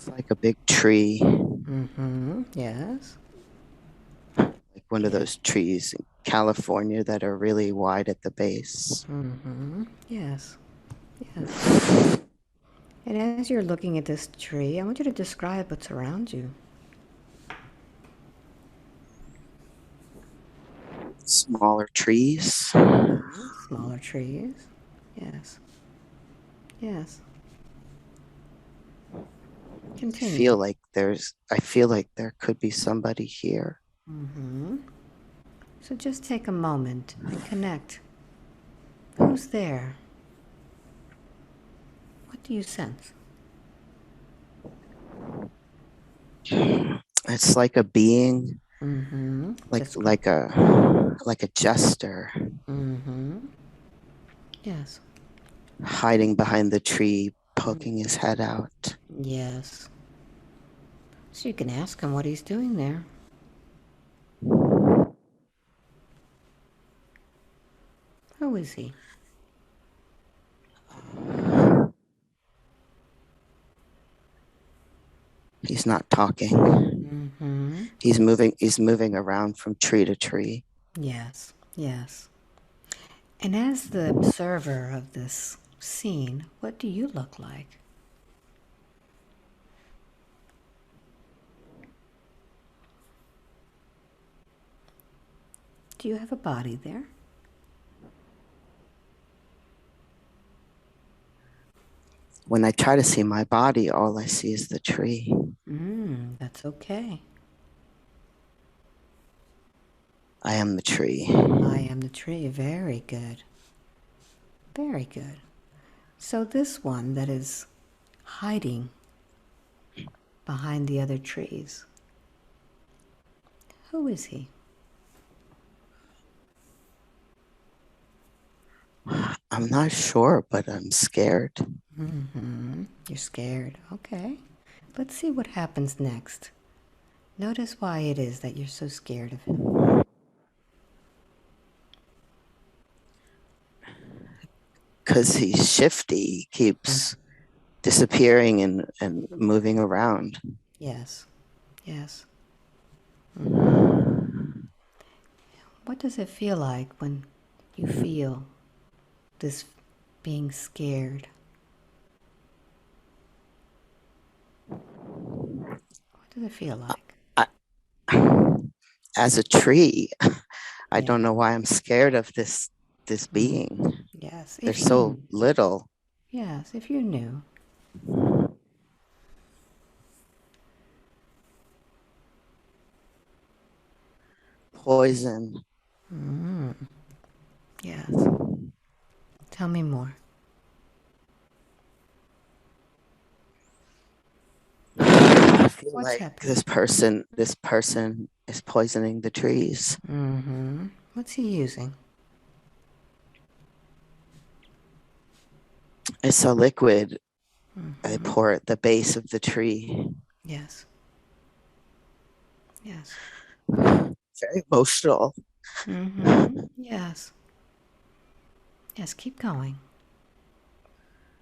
It's like a big tree, Mm-hmm. Yes. like one of Yeah. those trees in California that are really wide at the base. Mm-hmm. Yes. Yes. And as you're looking at this tree, I want you to describe what's around you. Smaller trees. Mm-hmm. Smaller trees. Yes. Yes. Continue. I feel like there could be somebody here. Mm-hmm. So just take a moment and connect. Who's there? What do you sense? It's like a being, Mm-hmm. like Describe. like a jester Mm-hmm. Yes. hiding behind the tree, poking his head out. Yes. So you can ask him what he's doing there. Who is he? He's not talking. Mm-hmm. He's moving around from tree to tree. Yes. Yes. And as the observer of this scene, what do you look like? Do you have a body there? When I try to see my body, all I see is the tree. That's okay. I am the tree. I am the tree. Very good. Very good. So this one that is hiding behind the other trees, who is he? I'm not sure, but I'm scared. Mm-hmm. You're scared. Okay. Let's see what happens next. Notice why it is that you're so scared of him. Because he's shifty. He keeps disappearing and moving around. Yes. Yes. Mm-hmm. What does it feel like when you feel this being scared? What does it feel like? I, as a tree, I Yeah. don't know why I'm scared of this Mm. being. Yes. They're If so you, little. yes, if you knew. Poison. Mm. Yes. Tell me more. I feel What's like happening? this person is poisoning the trees. Mm-hmm. What's he using? It's a liquid I Mm-hmm. pour at the base of the tree. Yes. Yes. Very emotional. Mm-hmm. Yes. Yes. Keep going.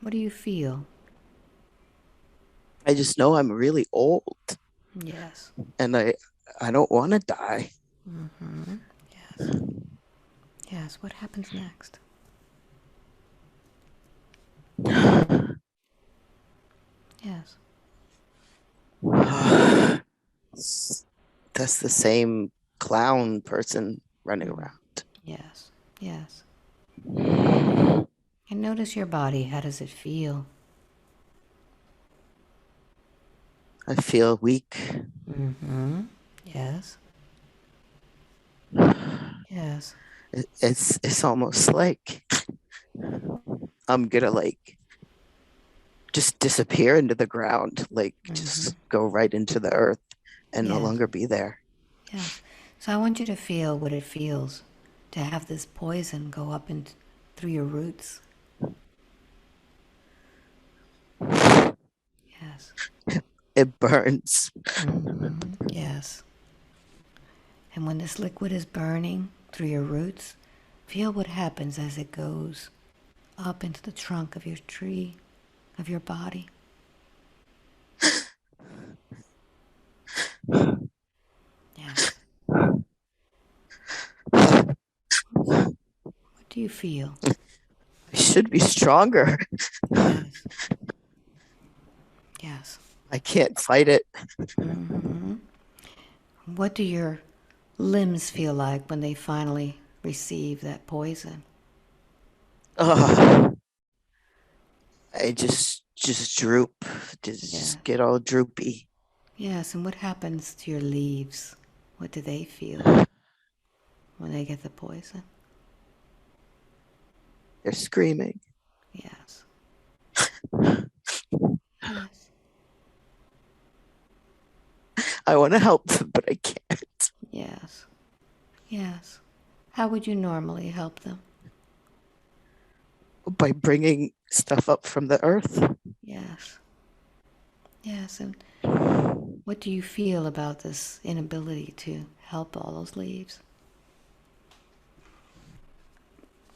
What do you feel? I just know I'm really old Yes. and I don't want to die. Mm-hmm. Yes. Yes. What happens next? Yes. That's the same clown person running Mm. around. Yes. Yes. And notice your body. How does it feel? I feel weak. Mm-hmm. Yes. Yes. It's almost like I'm gonna like just disappear into the ground, like Mm-hmm. just go right into the earth and no Yes. longer be there. Yes. So I want you to feel what it feels to have this poison go up and through your roots. Yes. It burns. Mm-hmm. Yes. And when this liquid is burning through your roots, feel what happens as it goes up into the trunk of your tree, of your body. do you feel? I should be stronger. Yes, yes. I can't fight it. Hmm. What do your limbs feel like when they finally receive that poison? Oh, I just droop, just Yes, get all droopy. yes. And what happens to your leaves? What do they feel when they get the poison? They're screaming. Yes, yes, I want to help them, but I can't. yes, yes. How would you normally help them? By bringing stuff up from the earth. Yes, yes. And what do you feel about this inability to help all those leaves?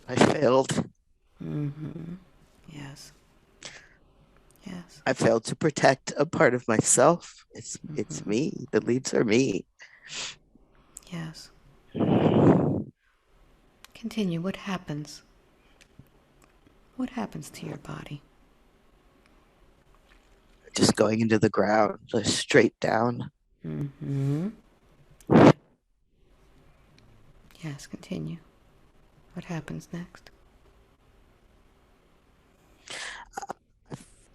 I failed. Mm-hmm. Yes, yes. I failed to protect a part of myself. It's Mm-hmm. me. The leaves are me. Yes. Continue. What happens? What happens to your body? Just going into the ground, just straight down. Mm-hmm. Yes, continue. What happens next?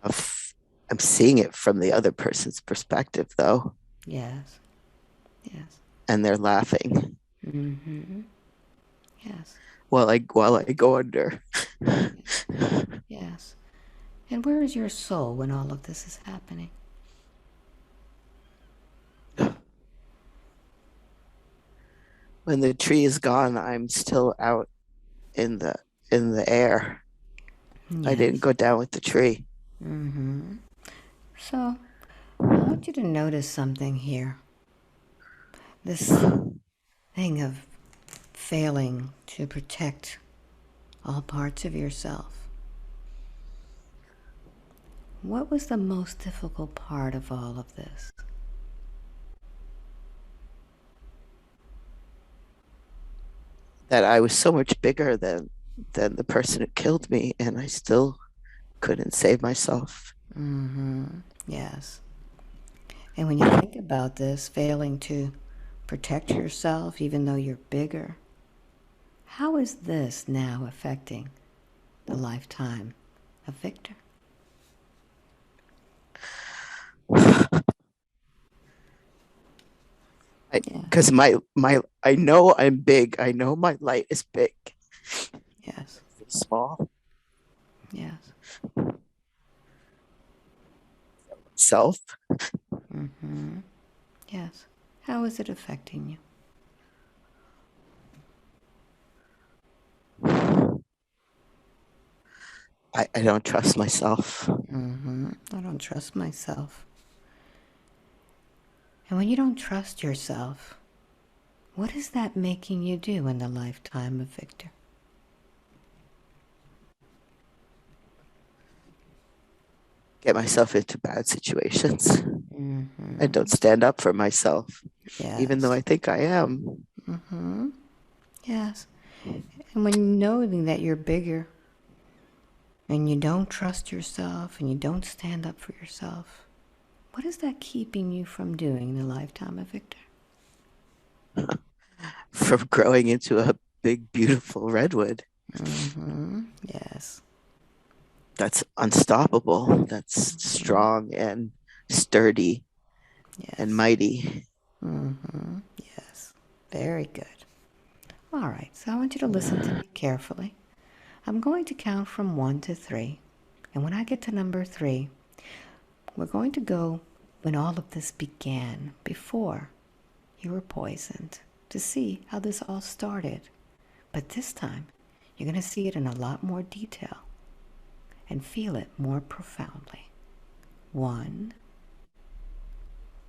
I'm seeing it from the other person's perspective, though, Yes, yes. and they're laughing Mm-hmm. Yes, while I go under. yes. And where is your soul when all of this is happening? When the tree is gone, I'm still out in the air. I didn't Yes. go down with the tree. Mm-hmm. So, I want you to notice something here. This thing of failing to protect all parts of yourself. What was the most difficult part of all of this? That I was so much bigger than the person who killed me, and I still couldn't save myself. Mm-hmm. Yes. And when you think about this, failing to protect yourself even though you're bigger, how is this now affecting the lifetime of Victor? Yes. Because my I know I'm big. I know my light is big. Yes. It's small Yes. self. Mm-hmm. Yes. How is it affecting you? I don't trust myself. Mm-hmm. I don't trust myself. And when you don't trust yourself, what is that making you do in the lifetime of Victor? Get myself into bad situations. I don't Mm-hmm. stand up for myself, even though Yes. I think I am. Mm-hmm. Yes. And when knowing that you're bigger and you don't trust yourself and you don't stand up for yourself, what is that keeping you from doing in the lifetime of Victor? From growing into a big, beautiful redwood Mm-hmm. Yes. that's unstoppable, that's Mm-hmm. strong and sturdy and Yes. mighty. Mm-hmm. Yes. Very good. All right. So I want you to listen to me carefully. I'm going to count from 1 to 3. And when I get to number 3, we're going to go when all of this began, before you were poisoned, to see how this all started. But this time, you're going to see it in a lot more detail and feel it more profoundly. 1,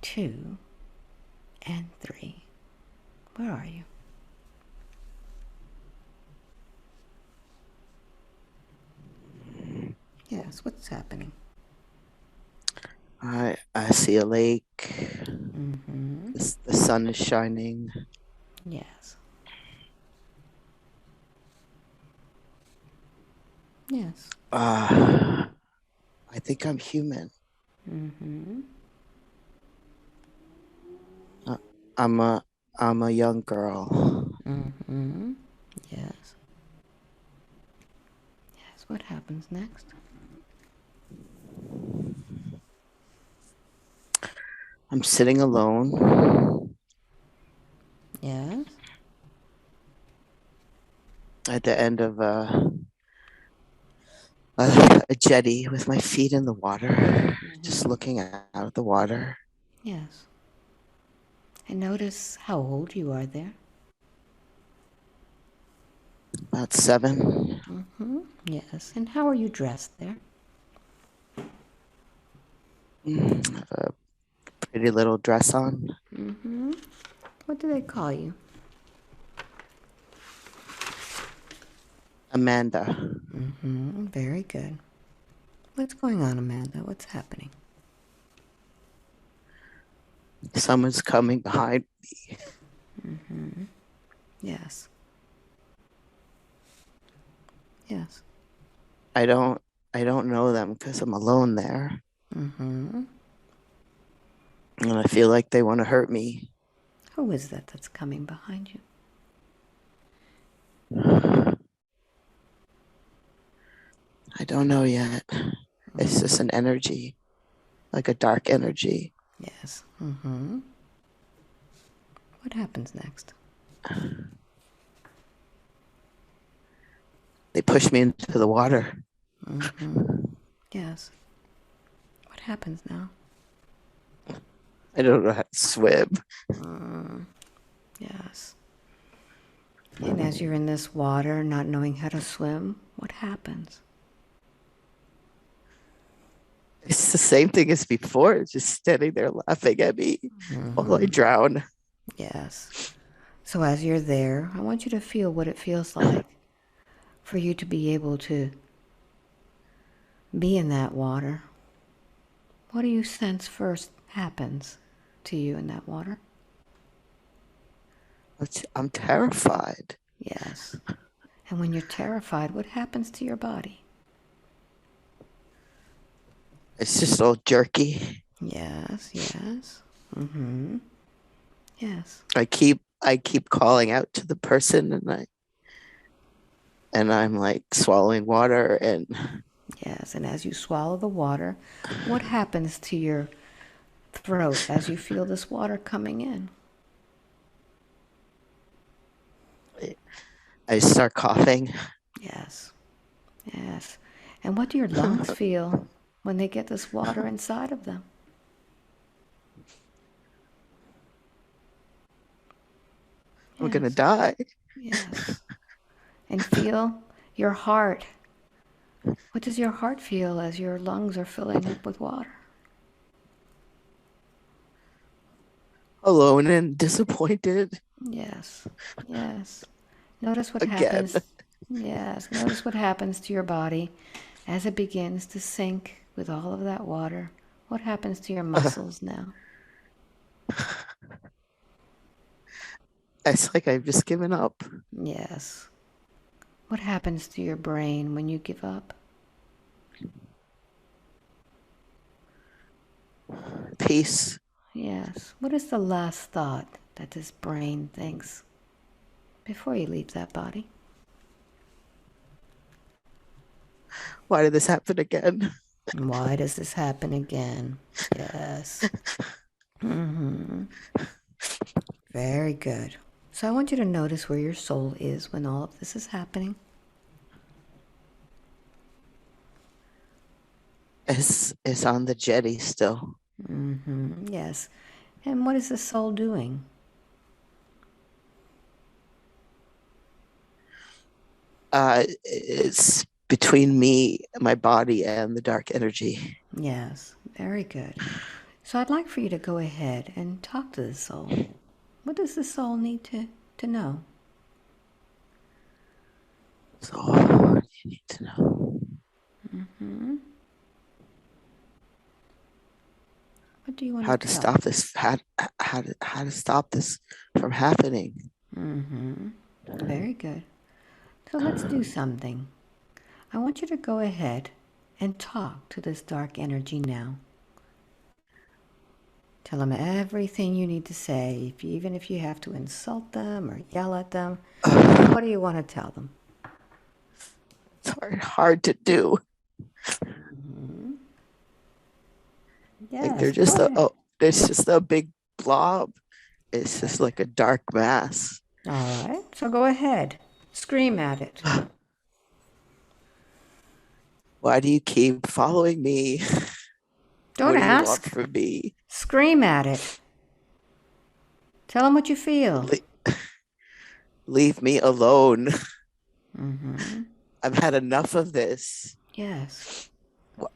2, and 3. Where are you? Yes, what's happening? I see a lake. Mm-hmm. The sun is shining. Yes. Yes. Uh, I think I'm human. Mm-hmm. Uh, I'm a I'm a young girl. Mm-hmm. Yes. Yes. What happens next? I'm sitting alone Yes. at the end of a jetty with my feet in the water, just Mm-hmm. looking out at the water. Yes. And notice how old you are there. About 7. Mm-hmm. Yes. And how are you dressed there? I have a pretty little dress on. Mm-hmm. What do they call you? Amanda. Mm-hmm. Very good. What's going on, Amanda? What's happening? Someone's coming behind. Yes. Yes. I don't I don't know them because I'm alone there. Mm-hmm. And I feel like they want to hurt me. Who is that that's coming behind you? I don't know yet. It's just an energy, like a dark energy. Yes. Mm-hmm. What happens next? They push me into the water. Mm-hmm. Yes. What happens now? I don't know how to swim. Yes. And as you're in this water, not knowing how to swim, what happens? It's the same thing as before, just standing there laughing at me while I drown. Yes. So as you're there, I want you to feel what it feels like for you to be able to be in that water. What do you sense first happens to you in that water? I'm terrified. Yes. And when you're terrified, what happens to your body? It's just all jerky. Yes, yes. Mm-hmm. Yes. I keep calling out to the person, and I'm like swallowing water, and Yes. And as you swallow the water, what happens to your throat as you feel this water coming in? I start coughing. Yes. Yes. And what do your lungs feel when they get this water inside of them? I'm gonna Yes. die. Yes. And feel your heart. What does your heart feel as your lungs are filling up with water? Alone and disappointed Yes. Yes. Notice what again. happens. Yes. Notice what happens to your body as it begins to sink with all of that water. What happens to your muscles now? It's like I've just given up. Yes. What happens to your brain when you give up? Peace. Yes. What is the last thought that this brain thinks before you leave that body? Why did this happen again? Why does this happen again? Yes. Mm-hmm. Very good. So I want you to notice where your soul is when all of this is happening. It's on the jetty still. Mm-hmm. Yes. And what is the soul doing? It's between me, my body, and the dark energy. Yes. Very good. So I'd like for you to go ahead and talk to the soul. What does the soul need to know? So what do you need to know? What do you want How to to tell? stop this? How to stop this from happening? Mm-hmm. Very good. So let's do something. I want you to go ahead and talk to this dark energy now. Tell them everything you need to say, even if you have to insult them or yell at them. What do you want to tell them? It's hard to do. Like Yes, they're go just ahead. it's just a big blob. It's just like a dark mass. All right, so go ahead. Scream at it. Why do you keep following me? Don't What do you want ask. from me? Scream at it. Tell them what you feel. Le- leave me alone. Mm-hmm. I've had enough of this. Yes.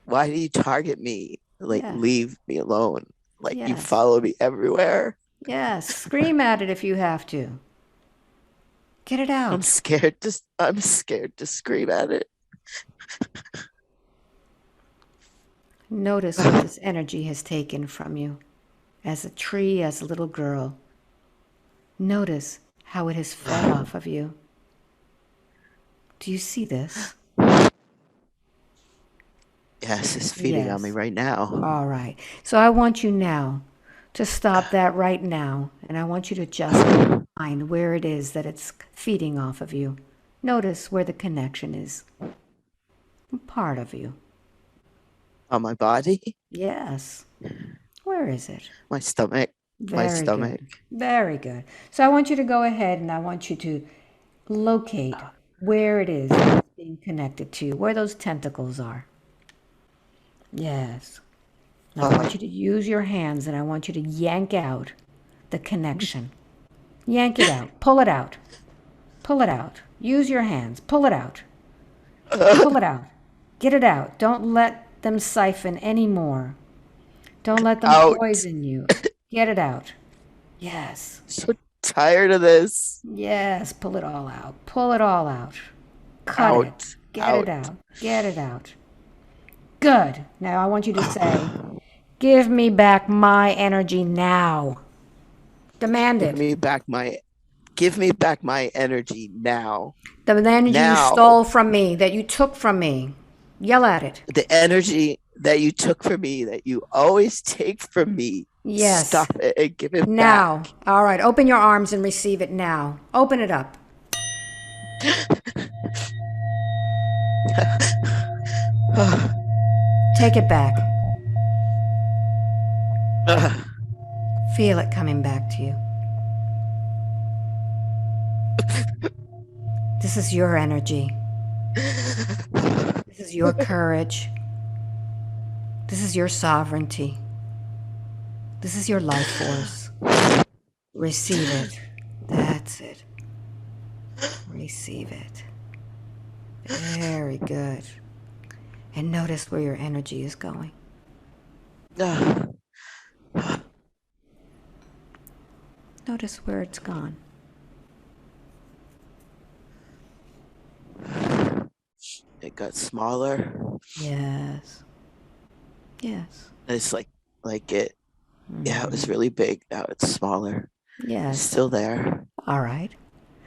Why do you target me? Like, Yes. leave me alone. Like, you Yes. follow me everywhere. Yes. Scream at it if you have to. Get it out. I'm scared to scream at it. Notice what this energy has taken from you. As a tree, as a little girl. Notice how it has fed off of you. Do you see this? Yes, it's feeding on me Yes. right now. All right. So I want you now to stop that right now. And I want you to just find where it is that it's feeding off of you. Notice where the connection is. Part of you. On my body, Yes. Where is it? my stomach, my Very stomach. good. Very good. So I want you to go ahead and I want you to locate where it is that it's being connected to, where those tentacles are. Yes. Now I want you to use your hands and I want you to yank out the connection. Yank it out. Pull it out. Pull it out. Use your hands. Pull it out. Pull it out. Get it out. Don't let them siphon any more. Don't let them Out. poison you. Get it out. Yes. So tired of this. Yes. Pull it all out. Pull it all out. Cut it. Out. Get it Out. out. Get it out. Good. Now I want you to say, give me back my energy now. Demand Give it. me back my give me back my energy now. The energy you Now. stole from me, that you took from me. Yell at it. The energy that you took from me, that you always take from me. Yes. Stop it and give it back. Now. All right. Open your arms and receive it now. Open it up. Take it back. Feel it coming back to you. This is your energy. This is your courage. This is your sovereignty. This is your life force. Receive it. That's it. Receive it. Very good. And notice where your energy is going. Notice where it's gone. It got smaller. Yes. Yes. It's like it. Yeah, it was really big. Now it's smaller. It's Yes. still there, All right.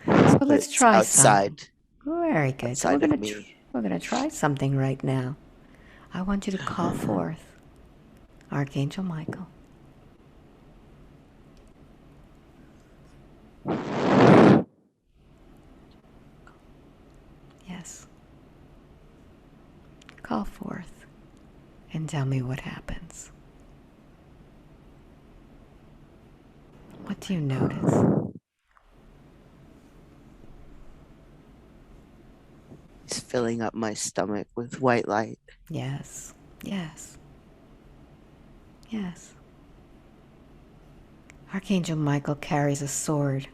So but let's it's try something. outside Very good. So outside of me. we're gonna try something right now. I want you to call forth Archangel Michael. Yes. Call forth and tell me what happens. What do you notice? It's filling up my stomach with white light. Yes. Yes. Yes. Archangel Michael carries a sword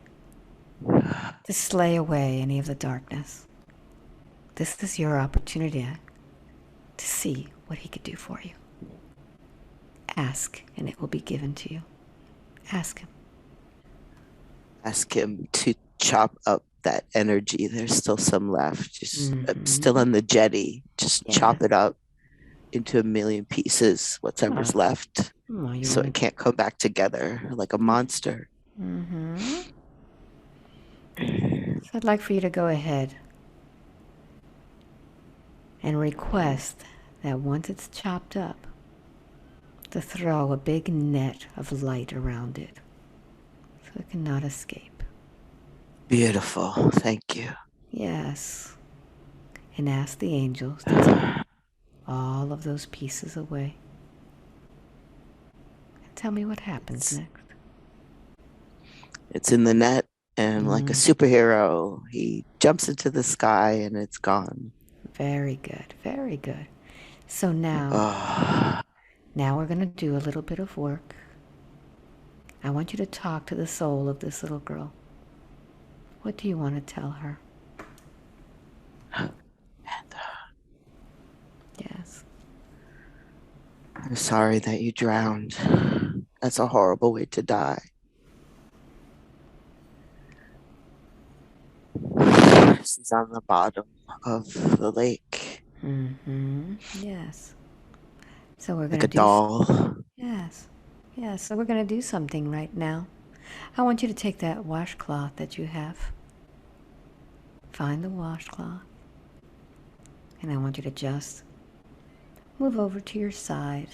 to slay away any of the darkness. This is your opportunity to see what he could do for you. Ask, and it will be given to you. Ask him. Ask him to chop up that energy. There's still some left. Just still on the jetty. Just Yeah. chop it up into a million pieces, whatever's left, Oh, you so want it to? can't come back together like a monster. So I'd like for you to go ahead and request that once it's chopped up, to throw a big net of light around it so it cannot escape. Beautiful. Thank you. Yes, and ask the angels to take all of those pieces away. And tell me what happens It's next. it's in the net, and like a Mm, superhero, he jumps into the sky and it's gone. very good, very good. So now, Oh, now we're going to do a little bit of work. I want you to talk to the soul of this little girl. What do you want to tell her? Yes. I'm sorry that you drowned. That's a horrible way to die. She's on the bottom of the lake, Mm-hmm. Yes. So we're like going a to do, doll. yes. Yes. So we're going to do something right now. I want you to take that washcloth that you have. Find the washcloth. And I want you to just move over to your side.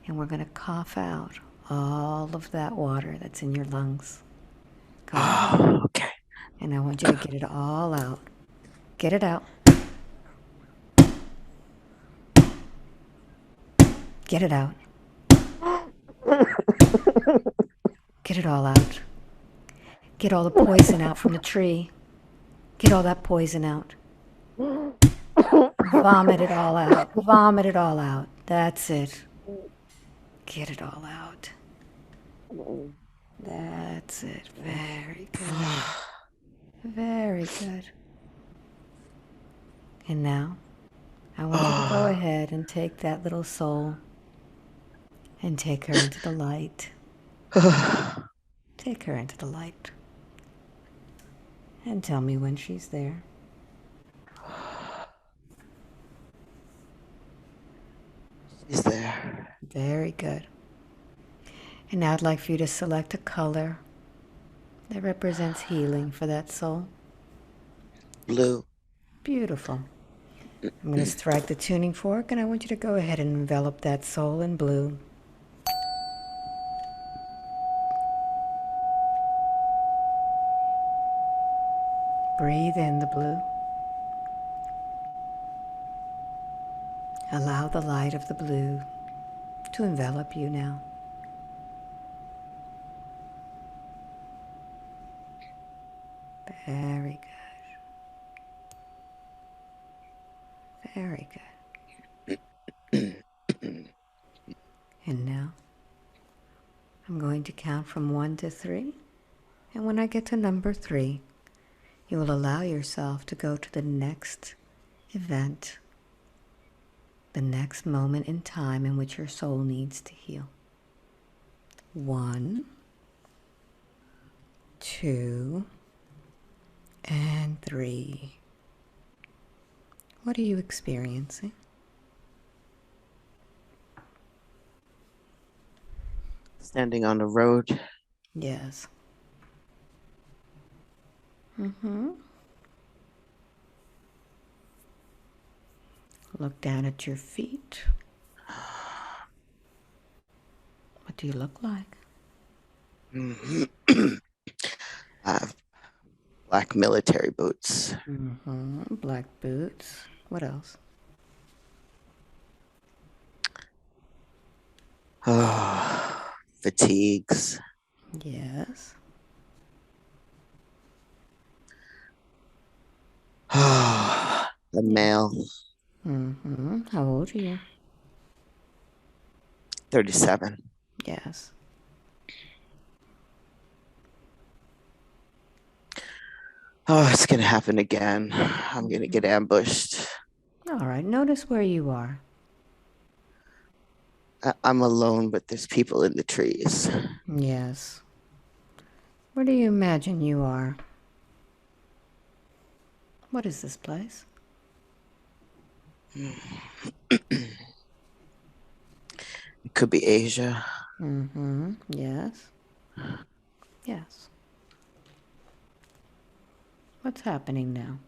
And we're going to cough out all of that water that's in your lungs. Go ahead. Oh, okay. And I want you to get it all out. Get it out. Get it out. Get it all out. Get all the poison out from the tree. Get all that poison out. Vomit it all out. Vomit it all out. That's it. Get it all out. That's it. Very good. Very good. And now, I want you to go ahead and take that little soul and take her into the light. Take her into the light. And tell me when she's there. She's there. Very good. And now I'd like for you to select a color that represents healing for that soul. Blue. Beautiful. I'm going to strike the tuning fork and I want you to go ahead and envelop that soul in blue. Breathe in the blue. Allow the light of the blue to envelop you now. Very good. Very good. And now I'm going to count from 1 to 3. And when I get to number 3, you will allow yourself to go to the next event, the next moment in time in which your soul needs to heal. 1, 2, and 3. What are you experiencing? Standing on the road. Yes. Mm-hmm. Look down at your feet. What do you look like? I have black military boots. Mm-hmm. Black boots. What else? Oh, fatigues. Yes. Oh, the Yeah. male. Mm-hmm. How old are you? 37. Yes. Oh, it's going to happen again. I'm going to get ambushed. All right. Notice where you are. I'm alone, but there's people in the trees. Yes. Where do you imagine you are? What is this place? It could be Asia. Mm-hmm. Yes. Yes. What's happening now?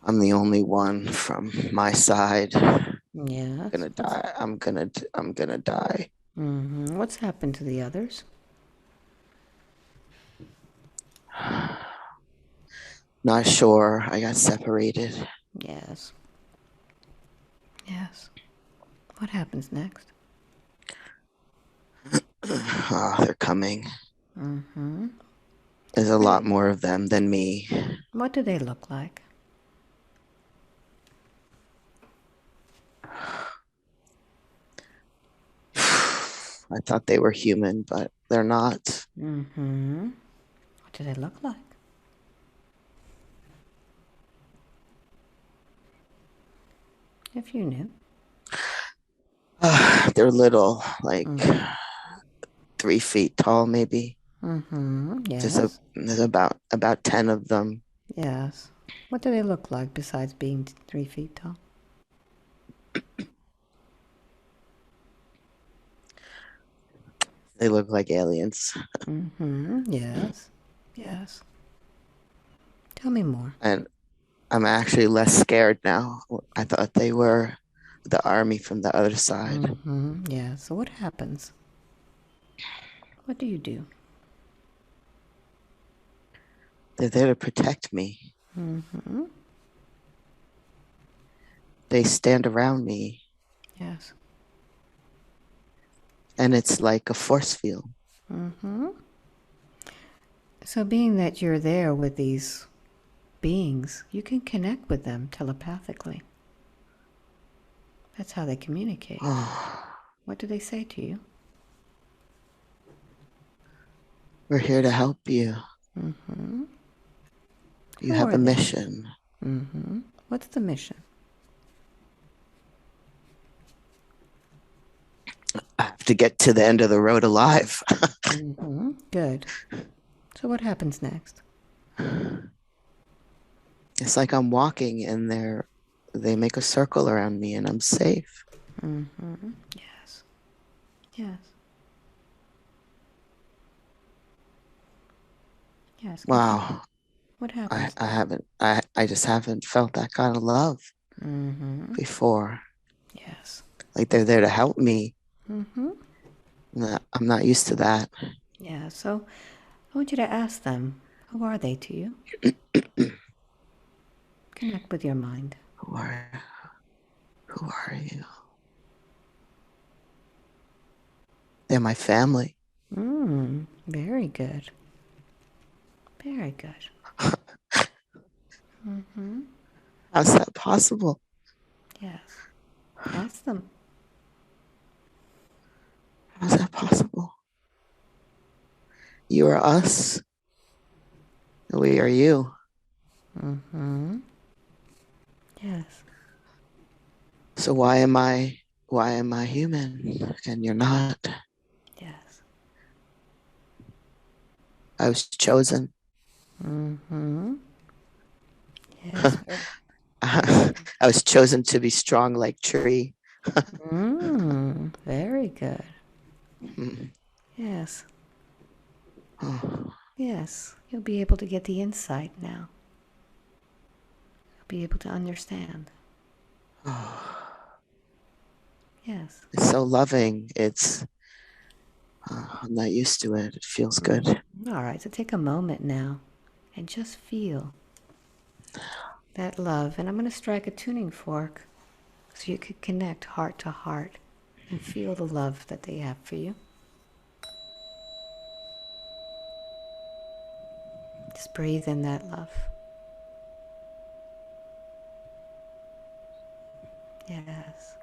I'm the only one from my side. I'm Yes. gonna die. I'm gonna die. What's happened to the others? Not sure. I got separated. Yes. Yes. What happens next? Oh, they're coming. Mm-hmm. There's a What lot do, more of them than me. what do they look like? I thought they were human, but they're not. Mm-hmm. What do they look like? If you knew. They're little, like Mm-hmm. 3 feet tall, maybe. Mm-hmm. Yes. There's about 10 of them. Yes. What do they look like besides being 3 feet tall? They look like aliens, Mm-hmm. Yes. Yes. Tell me more. and I'm actually less scared now. I thought they were the army from the other side. Mm-hmm. Yeah. So what happens? What do you do? They're there to protect me. Mm-hmm. They stand around me, Yes. and it's like a force field. Mm-hmm. So being that you're there with these beings, you can connect with them telepathically. That's how they communicate. Oh, What do they say to you? we're here to help you. Mm-hmm. You Who have are a they? mission. Mm-hmm. What's the mission? I have to get to the end of the road alive. Mm-hmm. Good. So what happens next? It's like I'm walking and they make a circle around me and I'm safe. Mm-hmm. Yes. Yes. Yes. Continue. Wow. What I, happens I next? haven't I just haven't felt that kind of love Mm-hmm. before. Yes. Like they're there to help me. Mm-hmm. I'm not used to that. Yeah. So I want you to ask them, who are they to you? Connect with your mind. who are who are you? They're my family. Very good. Very good. Mm-hmm. How's that possible? Yes. Ask them. How's that possible? You are us, and we are you. Mm-hmm. Yes. So why am I human and you're not? Yes. I was chosen. Mm-hmm. Yes. I was chosen to be strong like tree. Very good. Hmm. Yes. Oh. Yes. You'll be able to get the insight now. You'll be able to understand. Oh. Yes. It's so loving. I'm not used to it. It feels good. All right. So take a moment now and just feel that love. And I'm going to strike a tuning fork so you could connect heart to heart and feel the love that they have for you. Just breathe in that love. Yes.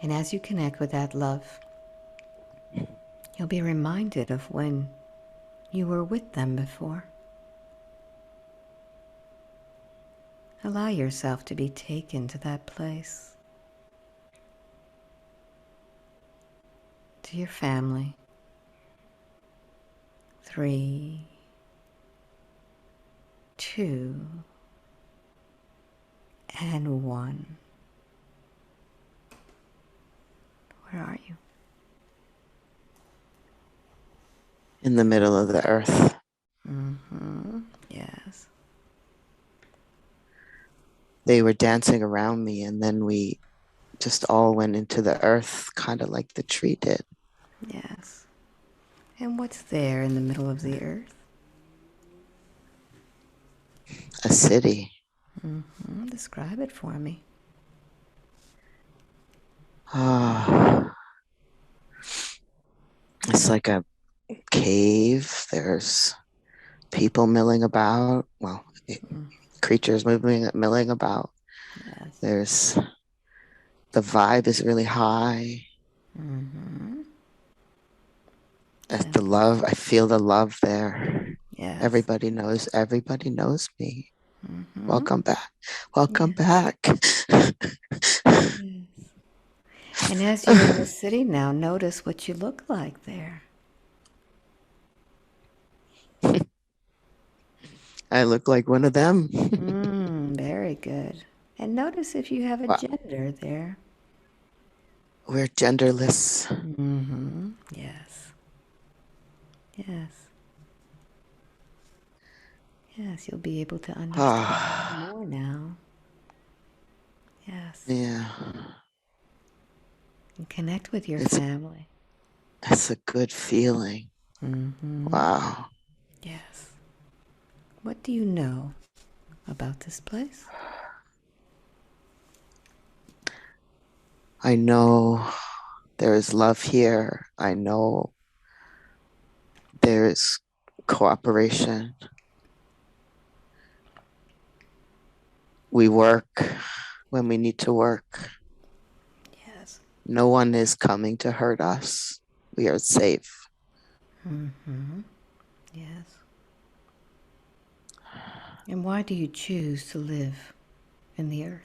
And as you connect with that love, you'll be reminded of when you were with them before. Allow yourself to be taken to that place, to your family. 3, 2, and 1. Where are you? In the middle of the earth. Mm-hmm. they were dancing around me, and then we just all went into the earth, kind of like the tree did. Yes. And what's there in the middle of the earth? A city. Describe it for me. Oh, it's like a cave. There's people milling about. Well, creatures moving, milling about. Yes. There's the vibe is really high. That's Yes. the love. I feel the love there. Yes. Everybody knows me. Welcome back. Welcome Yes. back. Yes. And as you're in the city now, notice what you look like there. I look like one of them. Very good. And notice if you have a Wow. gender there. We're genderless. Yes. Yes. Yes, you'll be able to understand Ah, more now. Yes. yeah. And connect with your It's family. it's a good feeling. Wow. Yes. What do you know about this place? I know there is love here. I know there is cooperation. We work when we need to work. Yes. No one is coming to hurt us. We are safe. Yes. And why do you choose to live in the earth?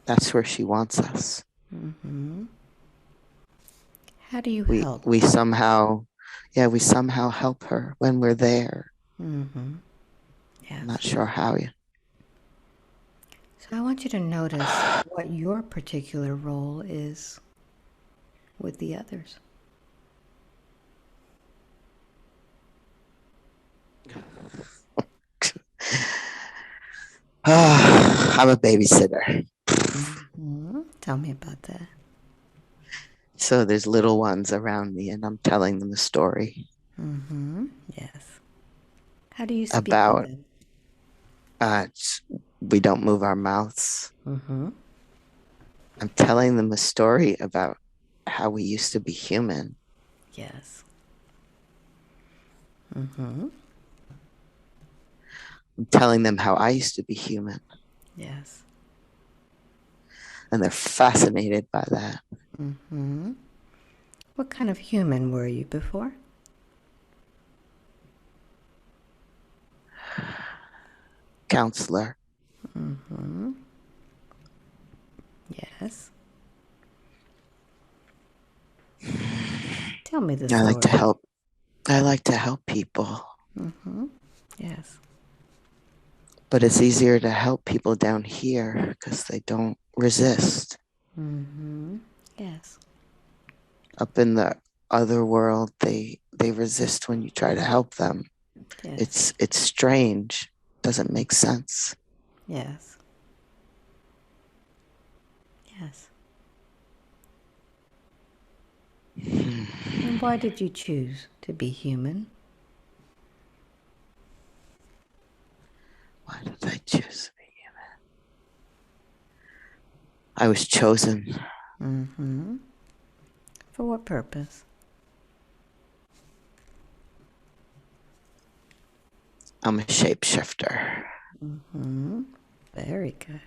That's where she wants us. How do you We help? we somehow, yeah, we somehow help her when we're there. I'm not Yes. sure how. So I want you to notice what your particular role is with the others. I'm a babysitter. Tell me about that. So there's little ones around me, and I'm telling them a story Yes. How do you speak with about them? uh, we don't move our mouths. I'm telling them a story about how we used to be human. Yes. I'm telling them how I used to be human, Yes. and they're fascinated by that. What kind of human were you before? Counselor. Yes. Tell me the I like to story. help. I like to help people, Yes. but it's easier to help people down here because they don't resist. Yes. Up in the other world, they resist when you try to help them. Yes. It's strange. Doesn't make sense. Yes. Yes. And why did you choose to be human? Why did I choose to be human? I was chosen. For what purpose? I'm a shapeshifter. Very good.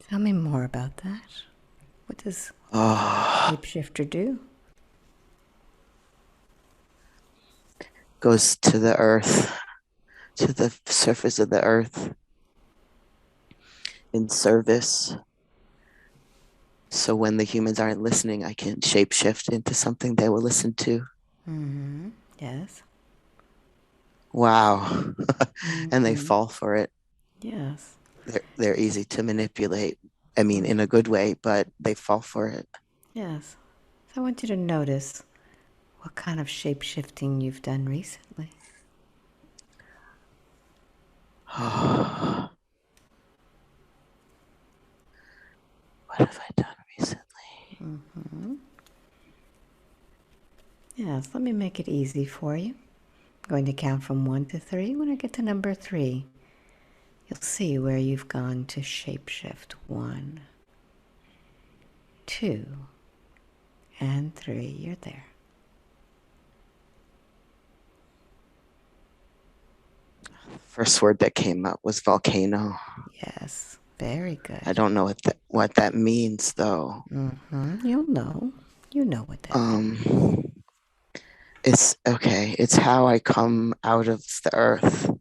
Tell me more about that. What does Oh, shapeshifter do? goes to the earth, to the surface of the earth in service. So when the humans aren't listening, I can shapeshift into something they will listen to. Yes. Wow. And they fall for it. Yes. They're easy to manipulate. I mean, in a good way, but they fall for it. Yes. So I want you to notice what kind of shape shifting you've done recently. What have I done recently? Yes, let me make it easy for you. I'm going to count from 1 to 3. When I get to number 3, you'll see where you've gone to shapeshift. 1, 2, and 3. You're there. First word that came up was volcano. Yes, very I good. don't know what that means though. You'll know. You know what that means. Um, it's okay. It's how I come out of the earth,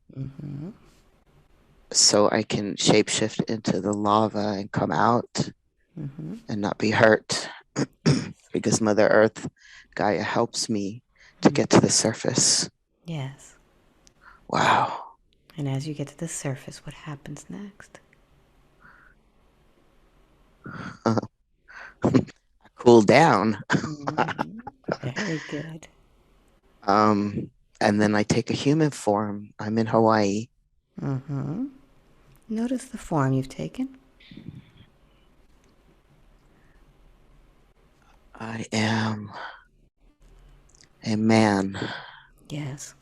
so I can shapeshift into the lava and come out and not be hurt, because Mother Earth, Gaia, helps me to get to the surface. Yes. Wow. And as you get to the surface, what happens next? Cool down. Very good. um, and then I take a human form. I'm in Hawaii. Notice the form you've taken. I am a man. Yes.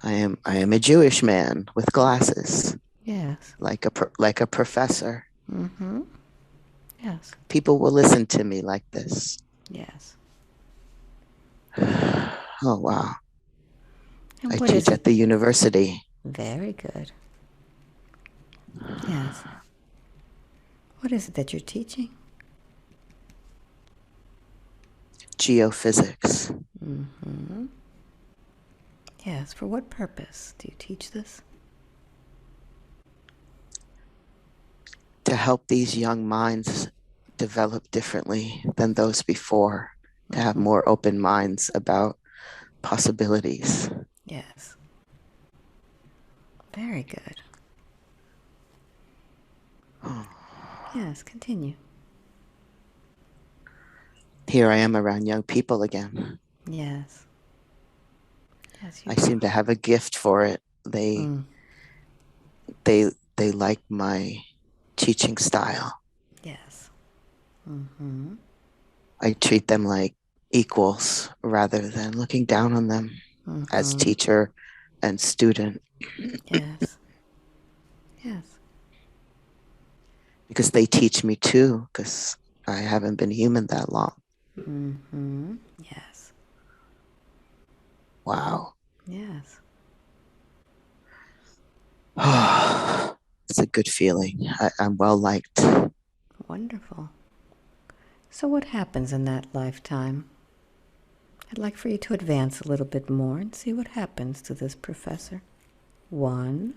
I am a Jewish man with glasses, Yes. like a professor. Yes. People will listen to me like this. Yes. Oh wow. And I what is teach it? at the university. Very good. Yes. What is it that you're teaching? Geophysics. Yes. For what purpose do you teach this? To help these young minds develop differently than those before, to have more open minds about possibilities. Yes. Very good. Yes. Continue. Here I am around young people again. Yes. Yes, you I seem to have a gift for it. They like my teaching style. Yes. I treat them like equals rather than looking down on them as teacher and student, Yes. Yes. because they teach me too, because I haven't been human that long. Yes. Wow. Yes. It's a good feeling. I'm well liked. Wonderful. So what happens in that lifetime? I'd like for you to advance a little bit more and see what happens to this professor. 1,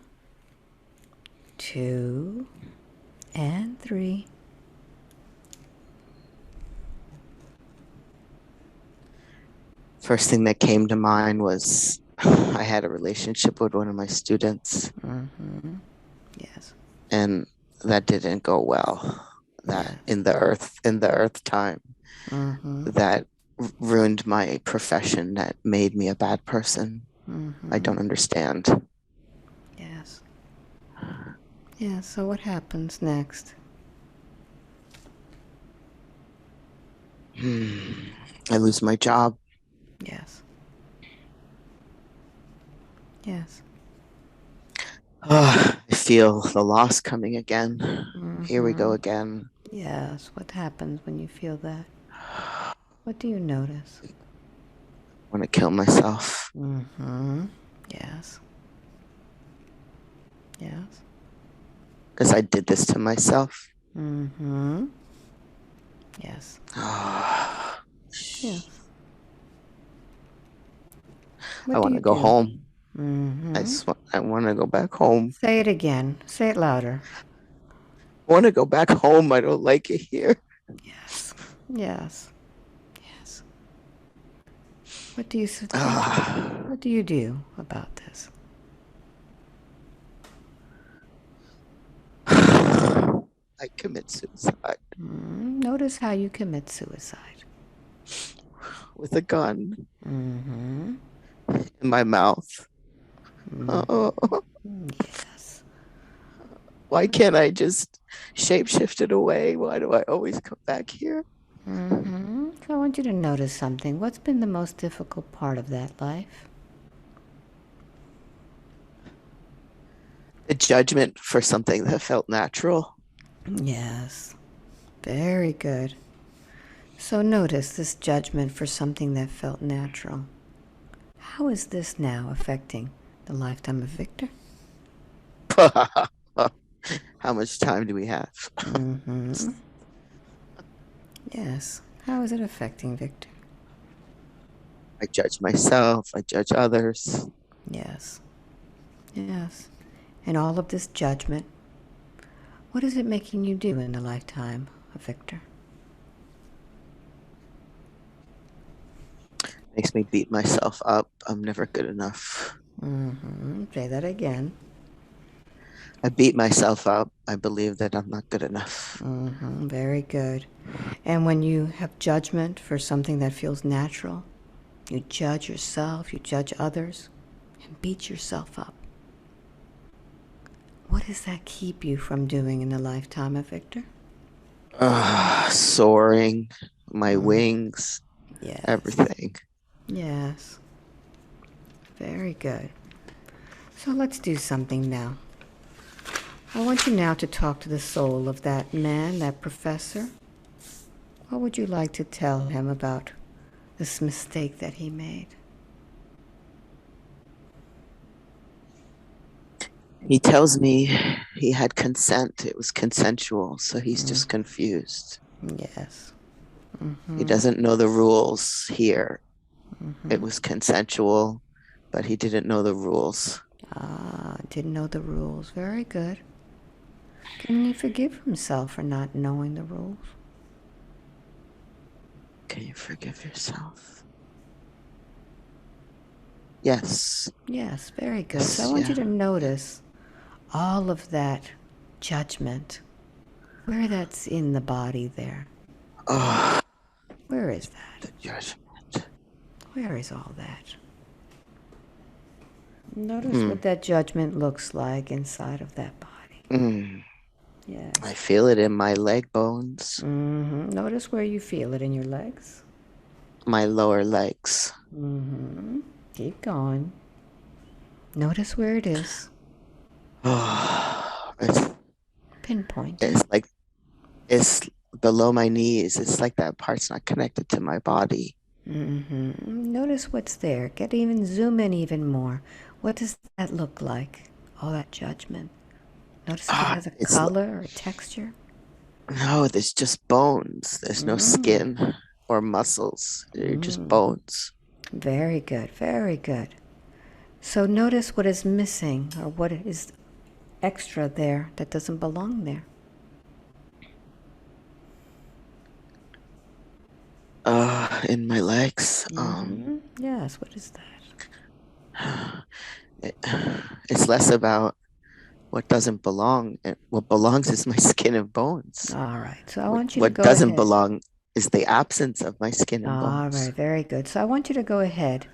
2, and 3. First thing that came to mind was I had a relationship with one of my students, Yes. and that didn't go well. That Yes. in the earth time, that ruined my profession, that made me a bad person. I don't understand. Yes. Yes. So what happens next? I lose my job. Yes. Yes. I feel the loss coming again. Here we go again. Yes. What happens when you feel that? What do you notice? I want to kill myself. Yes. Yes. Because I did this to myself. Yes. I Yes. What do want you to go do? home. I want to go back home. Say it again. Say it louder. I want to go back home. I don't like it here. Yes. Yes. Yes. What do you Ah, what do you do about this? I commit suicide Notice how you commit suicide. with a gun in my mouth. Oh. Yes. Why can't I just shapeshift it away? Why do I always come back here? So I want you to notice something. What's been the most difficult part of that life? The judgment for something that felt natural. Yes. Very good. So notice this judgment for something that felt natural. How is this now affecting the lifetime of Victor? How much time do we have? Yes. How is it affecting Victor? I judge myself, I judge others. Yes. Yes. And all of this judgment, what is it making you do in the lifetime of Victor? Makes me beat myself up. I'm never good enough. Say that again. I beat myself up. I believe that I'm not good enough. Very good. And when you have judgment for something that feels natural, you judge yourself, you judge others, and beat yourself up. What does that keep you from doing in the lifetime of Victor? Soaring, my wings, Yes. everything. Yes. Very good. So let's do something now. I want you now to talk to the soul of that man, that professor. What would you like to tell him about this mistake that he made? He tells me he had consent. It was consensual. So he's just confused. Yes. He doesn't know the rules here. It was consensual, but he didn't know the rules. Didn't know the rules. Very good. Can he forgive himself for not knowing the rules? Can you forgive yourself? Yes. Yes, very good. So I Yes. want you Yeah. to notice all of that judgment, where that's in the body there. Oh, Where is that? the judgment. Where is all that? Notice Hmm. what that judgment looks like inside of that body. Mm. I Yes. feel it in my leg bones, Notice where you feel it in your legs. my lower legs. Keep going. Notice where it is. Oh, Pinpoint it. it's like it's below my knees. It's like that part's not connected to my body. Notice what's there. Get even zoom in even more. What does that look like? All that judgment. Notice if it has a It's color or a texture. no, there's just bones. There's no skin or muscles. They're just bones. Very good. Very good. So notice what is missing or what is extra there that doesn't belong there. In my legs. Yes, what is that? It, it's less about what doesn't belong. What belongs is my skin and bones. All right. So I What want you to what go doesn't ahead. belong is the absence of my skin and All bones. right. Very good. So I want you to go ahead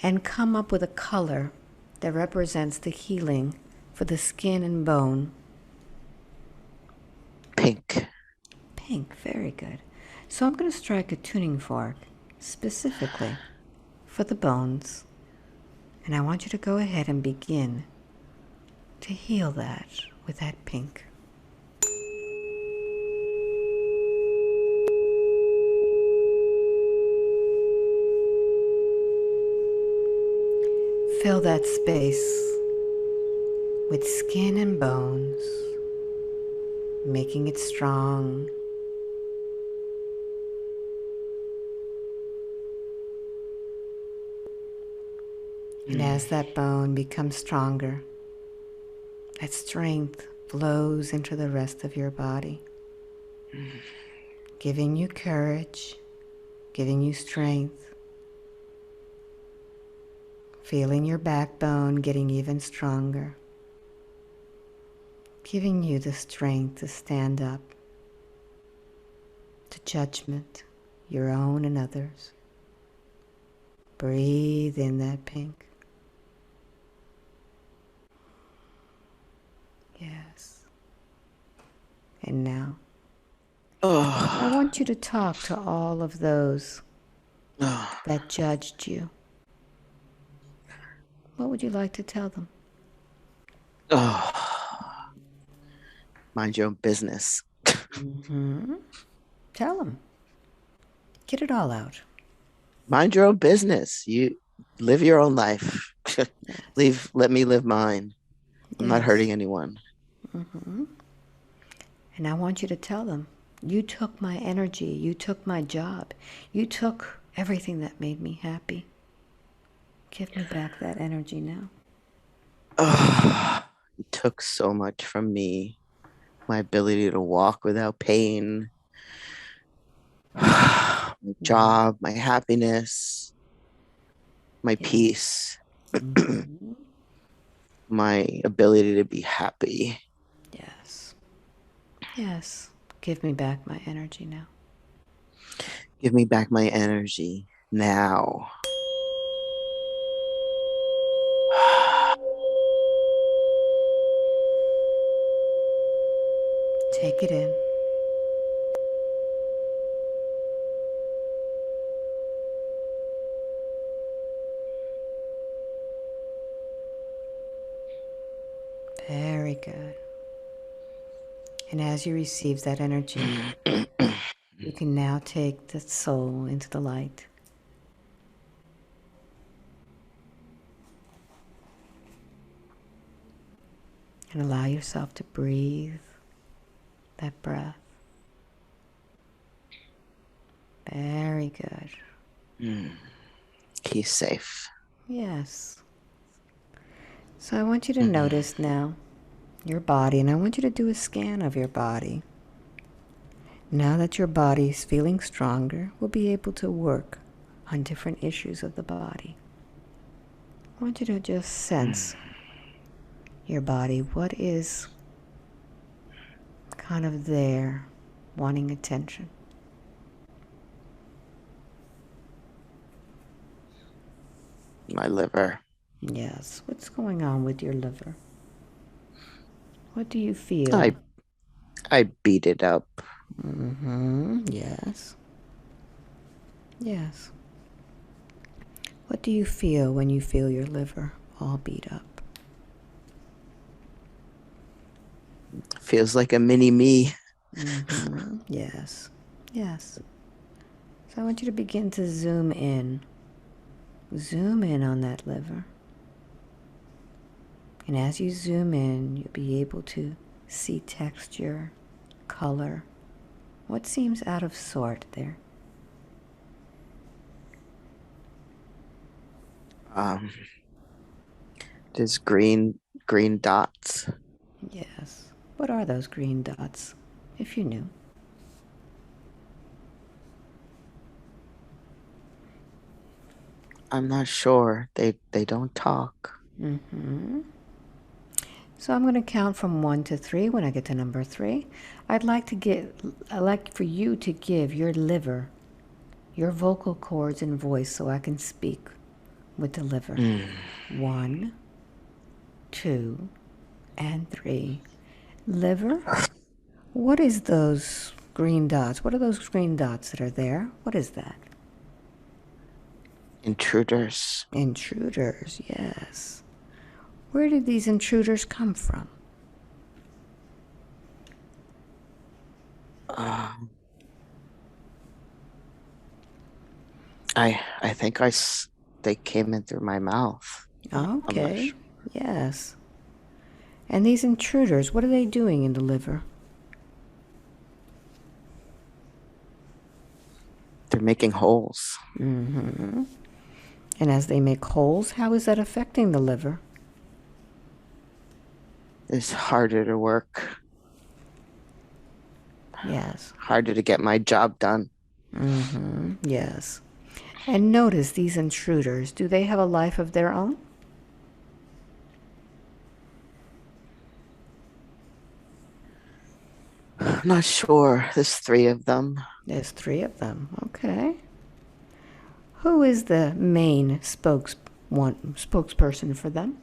and come up with a color that represents the healing for the skin and bone. Pink. Pink. Very good. So I'm going to strike a tuning fork specifically for the bones. And I want you to go ahead and begin to heal that with that pink. Fill that space with skin and bones, making it strong. And as that bone becomes stronger, that strength flows into the rest of your body, giving you courage, giving you strength, feeling your backbone getting even stronger, giving you the strength to stand up to judgment, your own and others. Breathe in that pink. and now. I Oh, want you to talk to all of those oh, that judged you. What would you like to tell them? oh. Mind your own business. Tell them. Get it all out. Mind your own business. You live your own life. Yes. Let me live mine. I'm not Yes. hurting anyone. And I want you to tell them, you took my energy, you took my job, you took everything that made me happy. Give me back that energy now. Oh, you took so much from me. My ability to walk without pain, my job, my happiness, my Yes. peace, my ability to be happy. Yes. Yes. Give me back my energy now. Give me back my energy now. Take it in. Very good. And as you receive that energy, you can now take the soul into the light. And allow yourself to breathe that breath. Very good. He's safe. Yes. So I want you to notice now your body, and I want you to do a scan of your body. Now that your body is feeling stronger, we'll be able to work on different issues of the body. I want you to just sense your body. What is kind of there, wanting attention? My liver. Yes. What's going on with your liver? What do you feel? I I beat it up. Yes. Yes. What do you feel when you feel your liver all beat up? Feels like a mini me. Yes. Yes. So I want you to begin to zoom in. Zoom in on that liver. And as you zoom in, you'll be able to see texture, color, what seems out of sort there. Um, there's green dots. Yes. What are those green dots, if you knew? I'm not sure. They don't talk. So I'm going to count from 1 to 3. When I get to number 3, I'd like for you to give your liver your vocal cords and voice so I can speak with the liver. 1, 2, and 3. Liver, what is those green dots? What are those green dots that are there? What is that? Intruders. Intruders, yes. Where did these intruders come from? Um, I think they came in through my mouth. I'm not Okay, sure. yes. And these intruders, what are they doing in the liver? They're making holes. And as they make holes, how is that affecting the liver? It's harder to work, Yes, harder to get my job done. yes. And notice these intruders, do they have a life of their own? I'm not sure. There's three of them. There's 3 of them, okay. Who is the main spokesperson for them?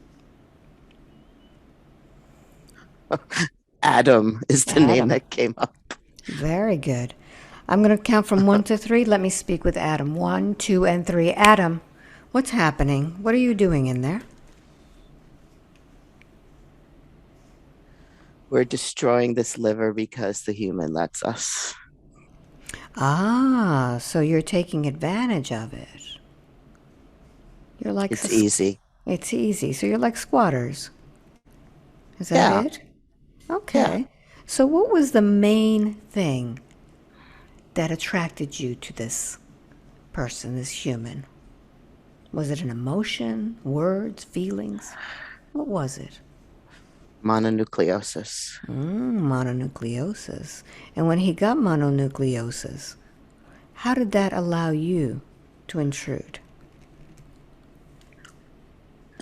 Adam is the name Adam. that came up. Very good. I'm going to count from 1 to 3. Let me speak with Adam. 1, 2, and 3. Adam, what's happening? What are you doing in there? We're destroying this liver because the human lets us. Ah, so you're taking advantage of it. You're like It's easy. it's easy. So you're like squatters. Is that Yeah, it? yeah. Okay. So what was the main thing that attracted you to this person, this human? Was it an emotion, words, feelings? What was it? Mononucleosis. Mononucleosis. And when he got mononucleosis, how did that allow you to intrude?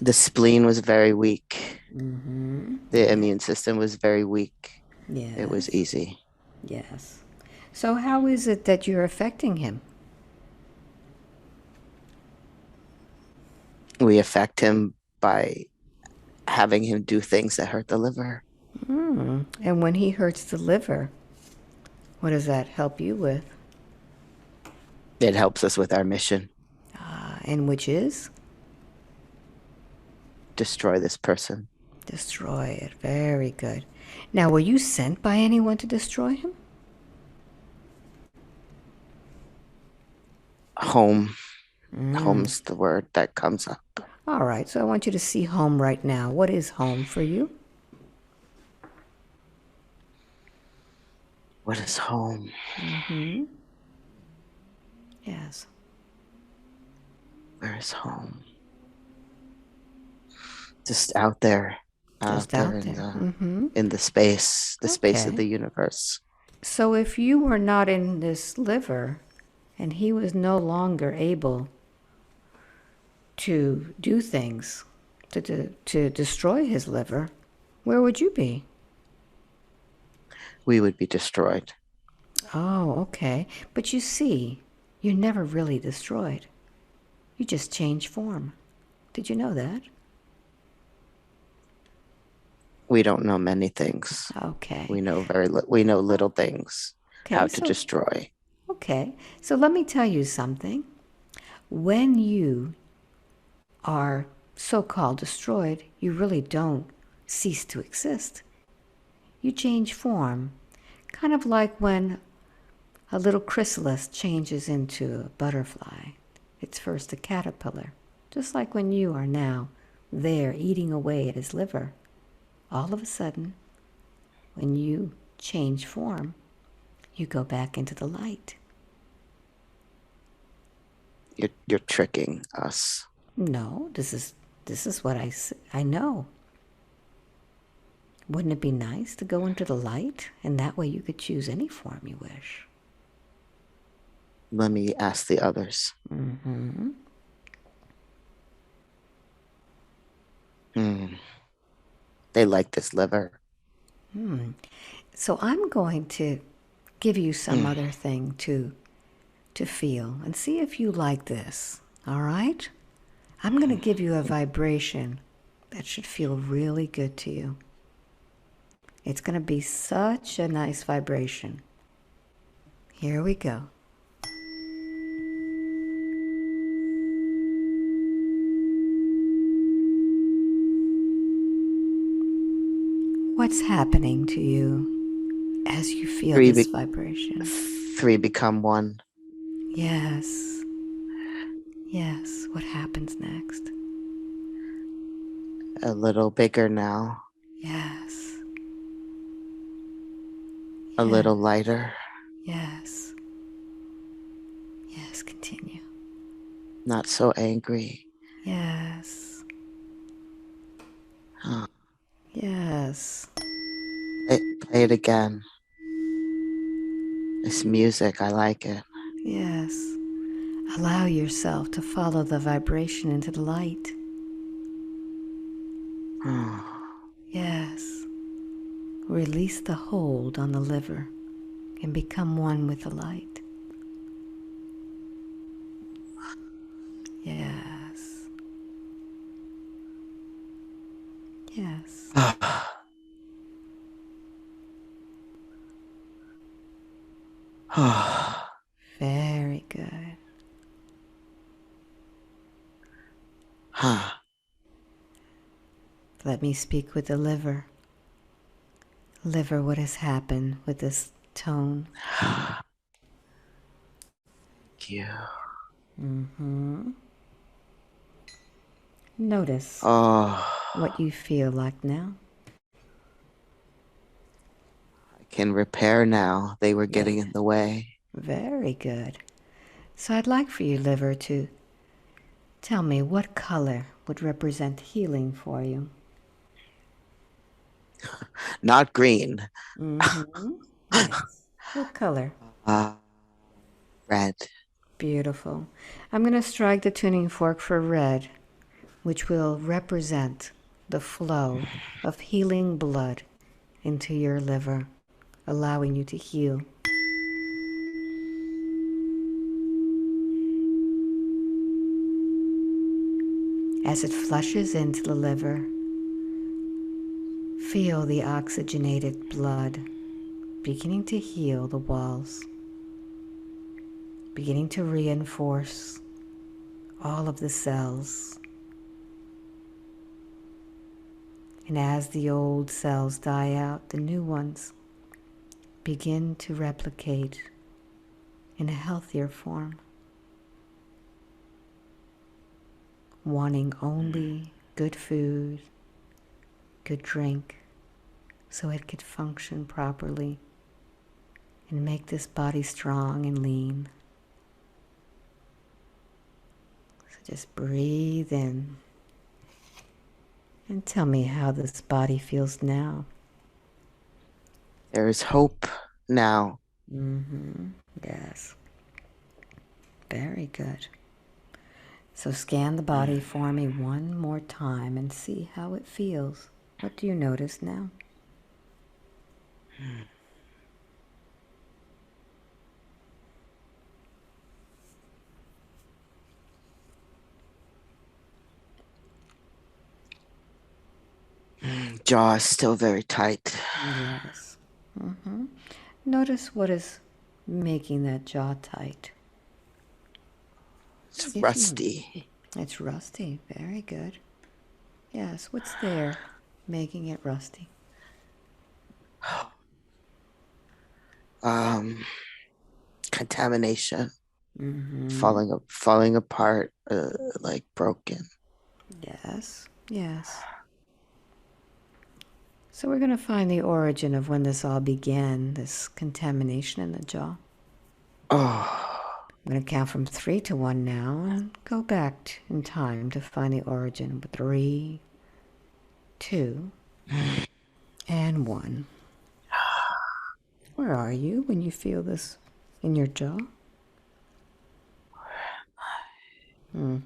The spleen was very weak. The immune system was very weak. It was Yes, easy. yes. So, how is it that you're affecting him? We affect him by having him do things that hurt the liver. And when he hurts the liver, what does that help you with? It helps us with our mission. And which is Destroy this person. destroy it. Very good. Now, were you sent by anyone to destroy him? Home. Home's the word that comes up. All right, so I want you to see home right now. What is home for you? What is home? Yes. Where is home? Just out there, Just out there. in the space of Okay. the universe. So if you were not in this liver and he was no longer able to do things to destroy his liver, where would you be? We would be destroyed. Oh, okay. But you see, you're never really destroyed. You just change form. Did you know that? We don't know many things. Okay. We know little things. Okay, How to so destroy. okay. So let me tell you something. When you are so-called destroyed, you really don't cease to exist. You change form, kind of like when a little chrysalis changes into a butterfly. It's first a caterpillar, just like when you are now there eating away at his liver. All of a sudden, when you change form, you go back into the light. You're tricking us. No, this is what I know. Wouldn't it be nice to go into the light, and that way you could choose any form you wish? Let me ask the others. Hmm. They like this liver. So I'm going to give you some Hmm. other thing to feel and see if you like this. All right? I'm going to give you a vibration that should feel really good to you. It's going to be such a nice vibration. Here we go. What's happening to you as you feel Three, this be- vibration? three become one. Yes. Yes. What happens next? A little bigger now. Yes. A Yes. little lighter. Yes. Yes. Continue. Not so angry. Yes. Huh. Yes. Play it again. It's music. I like it. Yes. Allow yourself to follow the vibration into the light. Yes. Release the hold on the liver and become one with the light. Yes. Yes. Very good. Huh. Let me speak with the liver. Liver, what has happened with this tone? Thank you. Notice Oh, what you feel like now. I can repair now. They were Yeah, getting in the way. very good. So I'd like for you, liver, to tell me what color would represent healing for you. Not green. Mm-hmm. Yes. What color? Uh, red. Beautiful. I'm going to strike the tuning fork for red, which will represent the flow of healing blood into your liver, allowing you to heal. As it flushes into the liver, feel the oxygenated blood beginning to heal the walls, beginning to reinforce all of the cells. And as the old cells die out, the new ones begin to replicate in a healthier form, wanting only good food, good drink, so it could function properly and make this body strong and lean. So just breathe in and tell me how this body feels now. There is hope now. Yes, very good. So scan the body for me one more time and see how it feels. What do you notice now? Jaw is still very tight. Yes. Notice what is making that jaw tight. It's If you, rusty. it's rusty. Very good. Yes. What's there making it rusty? Um, Contamination. Falling apart, like broken. Yes. Yes. So we're going to find the origin of when this all began, this contamination in the jaw. Oh, I'm going to count from 3 to 1 now and go back in time to find the origin. 3, 2, and 1. Where are you when you feel this in your jaw? mm,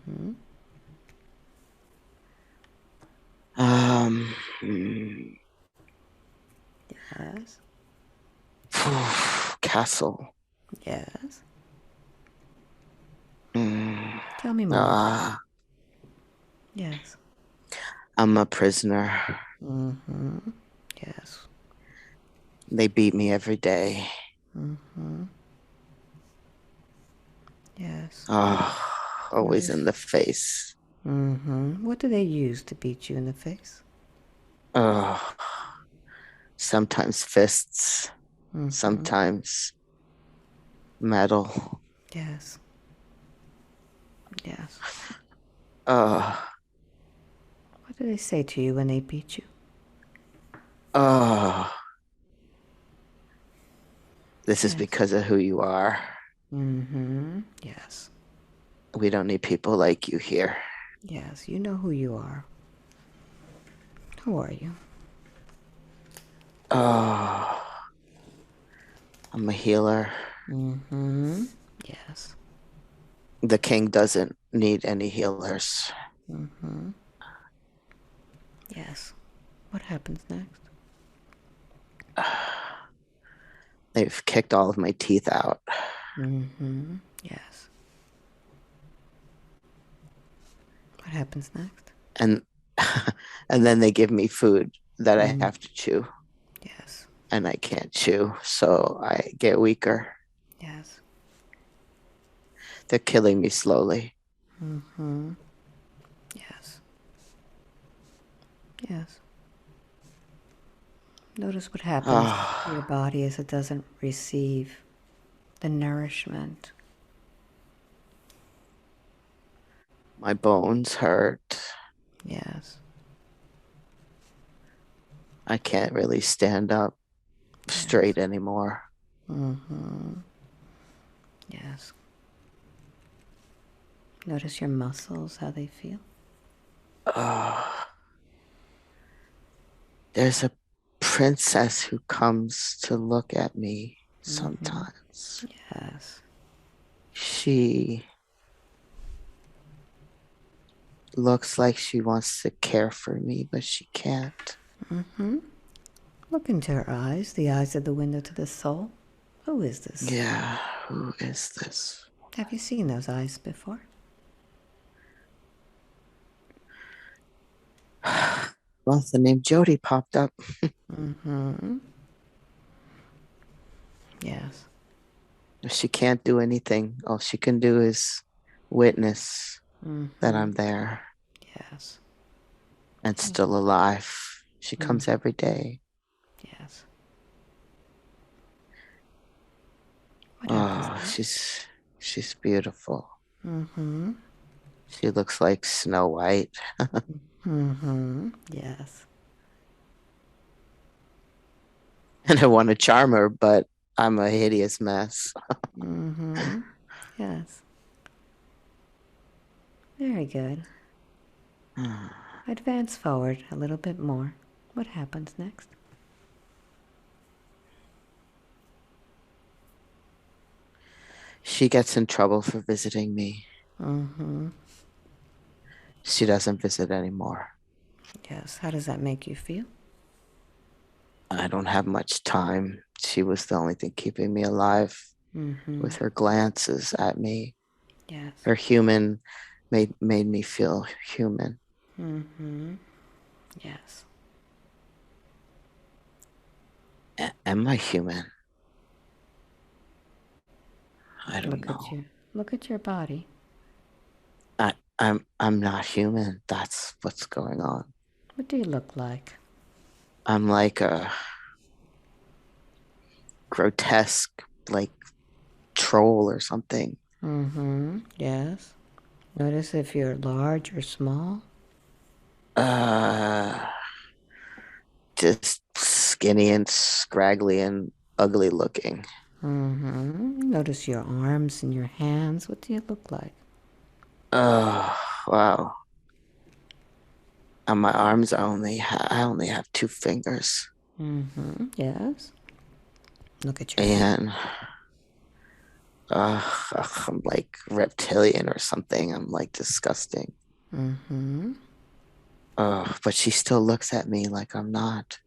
Yes. castle. Yes. Mm, Tell me more. ah, Yes. I'm a prisoner. Yes. They beat me every day. Yes. Oh, What always in is. the face. What do they use to beat you in the face? Oh, sometimes fists, sometimes metal. Yes. Yes. Oh, What do they say to you when they beat you? oh, this is Yes. because of who you are. Yes. We don't need people like you here. Yes. You know who you are. Who are you? Oh, I'm a healer. Yes. The king doesn't need any healers. Yes. What happens next? They've kicked all of my teeth out. Yes. What happens next? And and then they give me food that I have to chew Yes. and I can't chew, so I get weaker. Yes. They're killing me slowly. Yes. Yes. Notice what happens to your Oh, body as it doesn't receive the nourishment. my bones hurt. Yes. I can't really stand up Yes. straight anymore. Yes. Notice your muscles, how they feel. Oh, there's a princess who comes to look at me sometimes. Yes. She looks like she wants to care for me, but she can't. Look into her eyes, the eyes of the window to the soul. Who is this? Yeah, who is this? Have you seen those eyes before? Well, the name Jody popped up. Yes. She can't do anything. All she can do is witness that I'm there Yes. and still alive. She comes every day. Yes. What happens Oh, next? she's beautiful. She looks like Snow White. Yes. And I want to charm her, but I'm a hideous mess. Yes. Very good. Advance forward a little bit more. What happens next? She gets in trouble for visiting me. She doesn't visit anymore. Yes. How does that make you feel? I don't have much time. She was the only thing keeping me alive with her glances at me. Yes. Her human made me feel human. Yes. Am I human? I don't Look know. at you. Look at your body. I'm not human. That's what's going on. What do you look like? I'm like a grotesque like troll or something. Yes. Notice if you're large or small. Uh just skinny and scraggly and ugly looking. Notice your arms and your hands. What do you look like? Oh, wow. On my arms I only have two fingers. Yes. Look at your feet. And I'm like reptilian or something. I'm like disgusting. But she still looks at me like I'm not.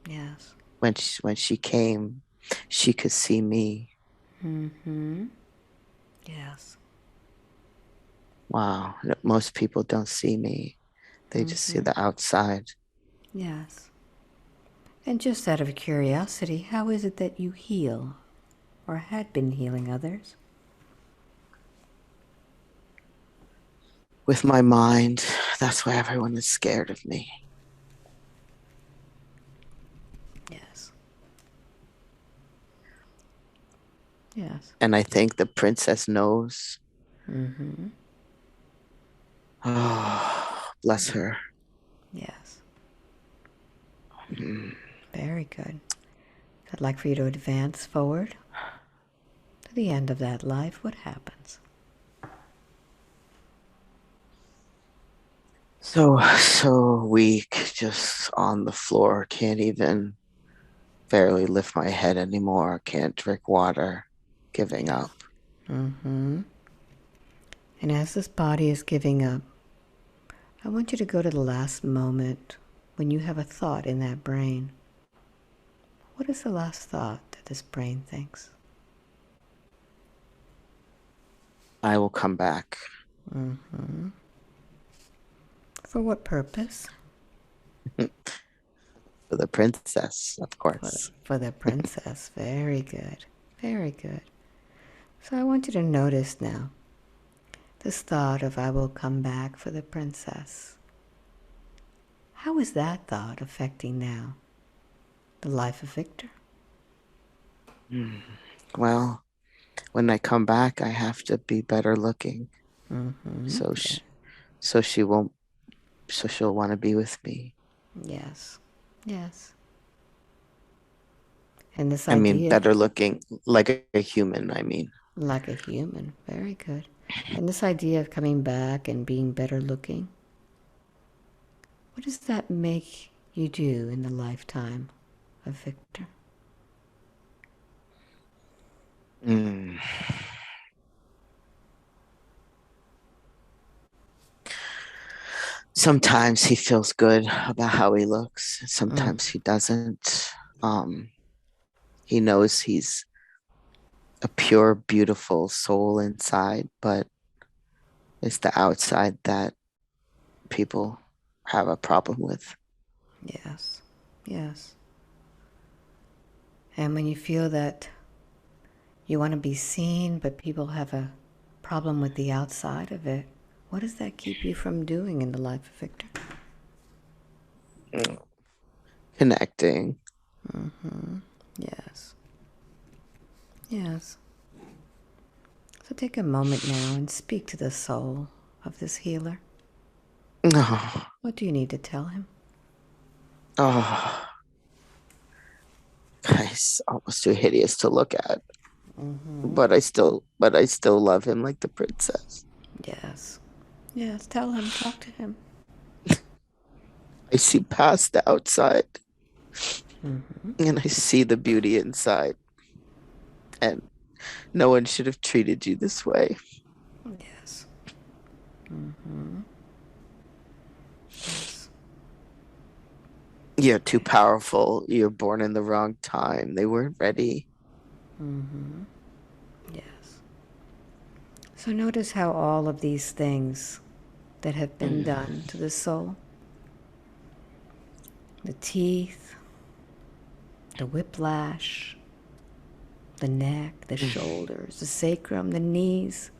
Yes. When she came, she could see me. Yes. Wow, most people don't see me. They just see the outside. Yes. And just out of curiosity, how is it that you heal or had been healing others? With my mind, that's why everyone is scared of me. Yes. Yes. And I think the princess knows. Oh, bless her. Yes. Mm. Very good. I'd like for you to advance forward to the end of that life. What happens? So weak, just on the floor. Can't even barely lift my head anymore. Can't drink water. Giving Yes. up. And as this body is giving up, I want you to go to the last moment when you have a thought in that brain. What is the last thought that this brain thinks? I will come back. For what purpose? For the princess, of For the, course. for the princess. Very good. Very good. So I want you to notice now this thought of I will come back for the princess. How is that thought affecting now the life of Victor? Mm. Well, when I come back, I have to be better looking. So Yeah. so she won't, so she'll want to be with me. Yes. Yes. And this I mean, idea, better looking like a human, I mean. like a human, very good. And this idea of coming back and being better looking, what does that make you do in the lifetime of Victor? Mm. Sometimes he feels good about how he looks. Sometimes he doesn't. Um, he knows he's a pure, beautiful soul inside, but it's the outside that people have a problem with. Yes. Yes. And when you feel that you want to be seen, but people have a problem with the outside of it, what does that keep you from doing in the life of Victor? Mm. Connecting. Yes. Yes. So take a moment now and speak to the soul of this healer. Oh, What do you need to tell him? oh, it's almost too hideous to look at. But I still love him like the princess. Yes. Yes, tell him, talk to him. I see past the outside and I see the beauty inside. And no one should have treated you this way. Yes. Yes. You're too powerful. You're born in the wrong time. They weren't ready. Yes. So notice how all of these things that have been done to the soul, the teeth, the whiplash, the neck, the shoulders, the sacrum, the knees,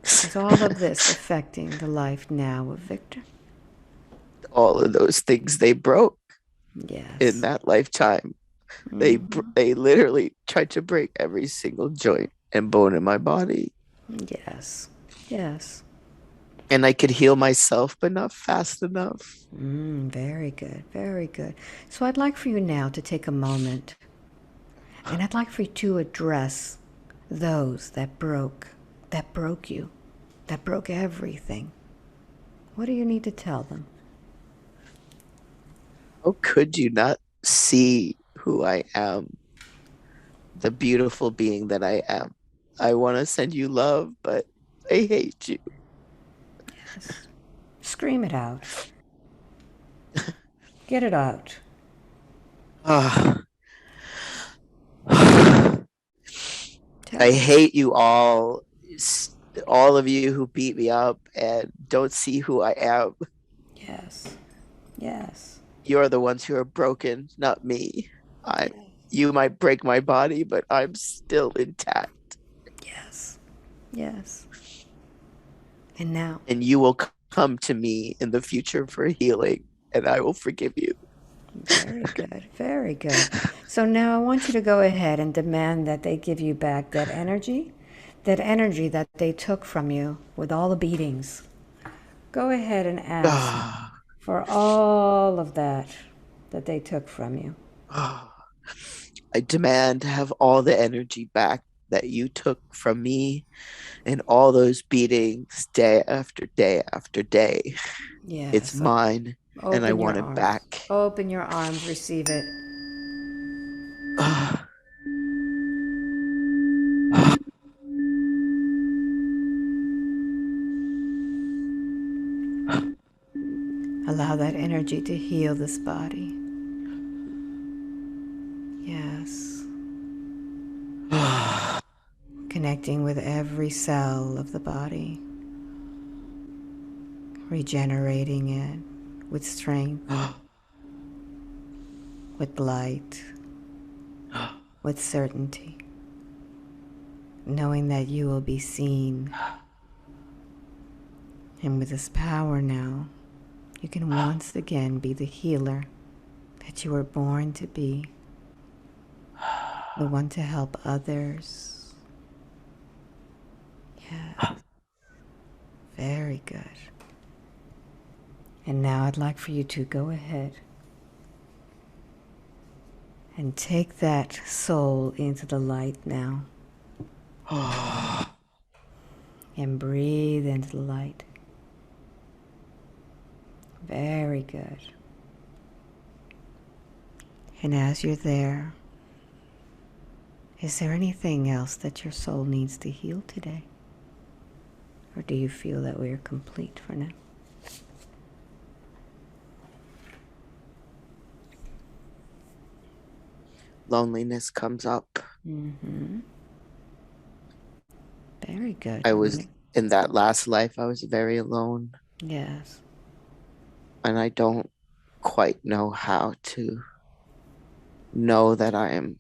is all of this affecting the life now of Victor? All of those things they broke in Yes. that lifetime. They literally tried to break every single joint and bone in my body. Yes. Yes. And I could heal myself, but not fast enough. Very good. Very good. So I'd like for you now to take a moment and I'd like for you to address those that broke you, that broke everything. What do you need to tell them? How could you not see who I am, the beautiful being that I am? I want to send you love, but I hate you. Yes. Scream it out. Get it out. Ah. Tell I them. hate you all of you who beat me up and don't see who I am. Yes. Yes. You're the ones who are broken, not me. I Yes. You might break my body, but I'm still intact. Yes. Yes. And now, And you will come to me in the future for healing, and I will forgive you. very good. Very good. So now I want you to go ahead and demand that they give you back that energy that they took from you with all the beatings. Go ahead and ask Ah, for all of that they took from you. ah. I demand to have all the energy back that you took from me and all those beatings day after day after day. It's Yes. mine, and I Open your want it arms. back. Open your arms. Receive it. Ah, Allow that energy to heal this body. Yes. ah, Connecting with every cell of the body, regenerating it with strength, ah, with light, with certainty, knowing that you will be seen. And with this power now, you can once again be the healer that you were born to be, the one to help others. Yeah, very good. And now I'd like for you to go ahead and take that soul into the light now and breathe into the light. Very good. And as you're there, is there anything else that your soul needs to heal today? Or do you feel that we are complete for now? Loneliness comes up. Mm-hmm. Very good. I was in that last life, I was very alone, Yes. and I don't quite know how to know that I am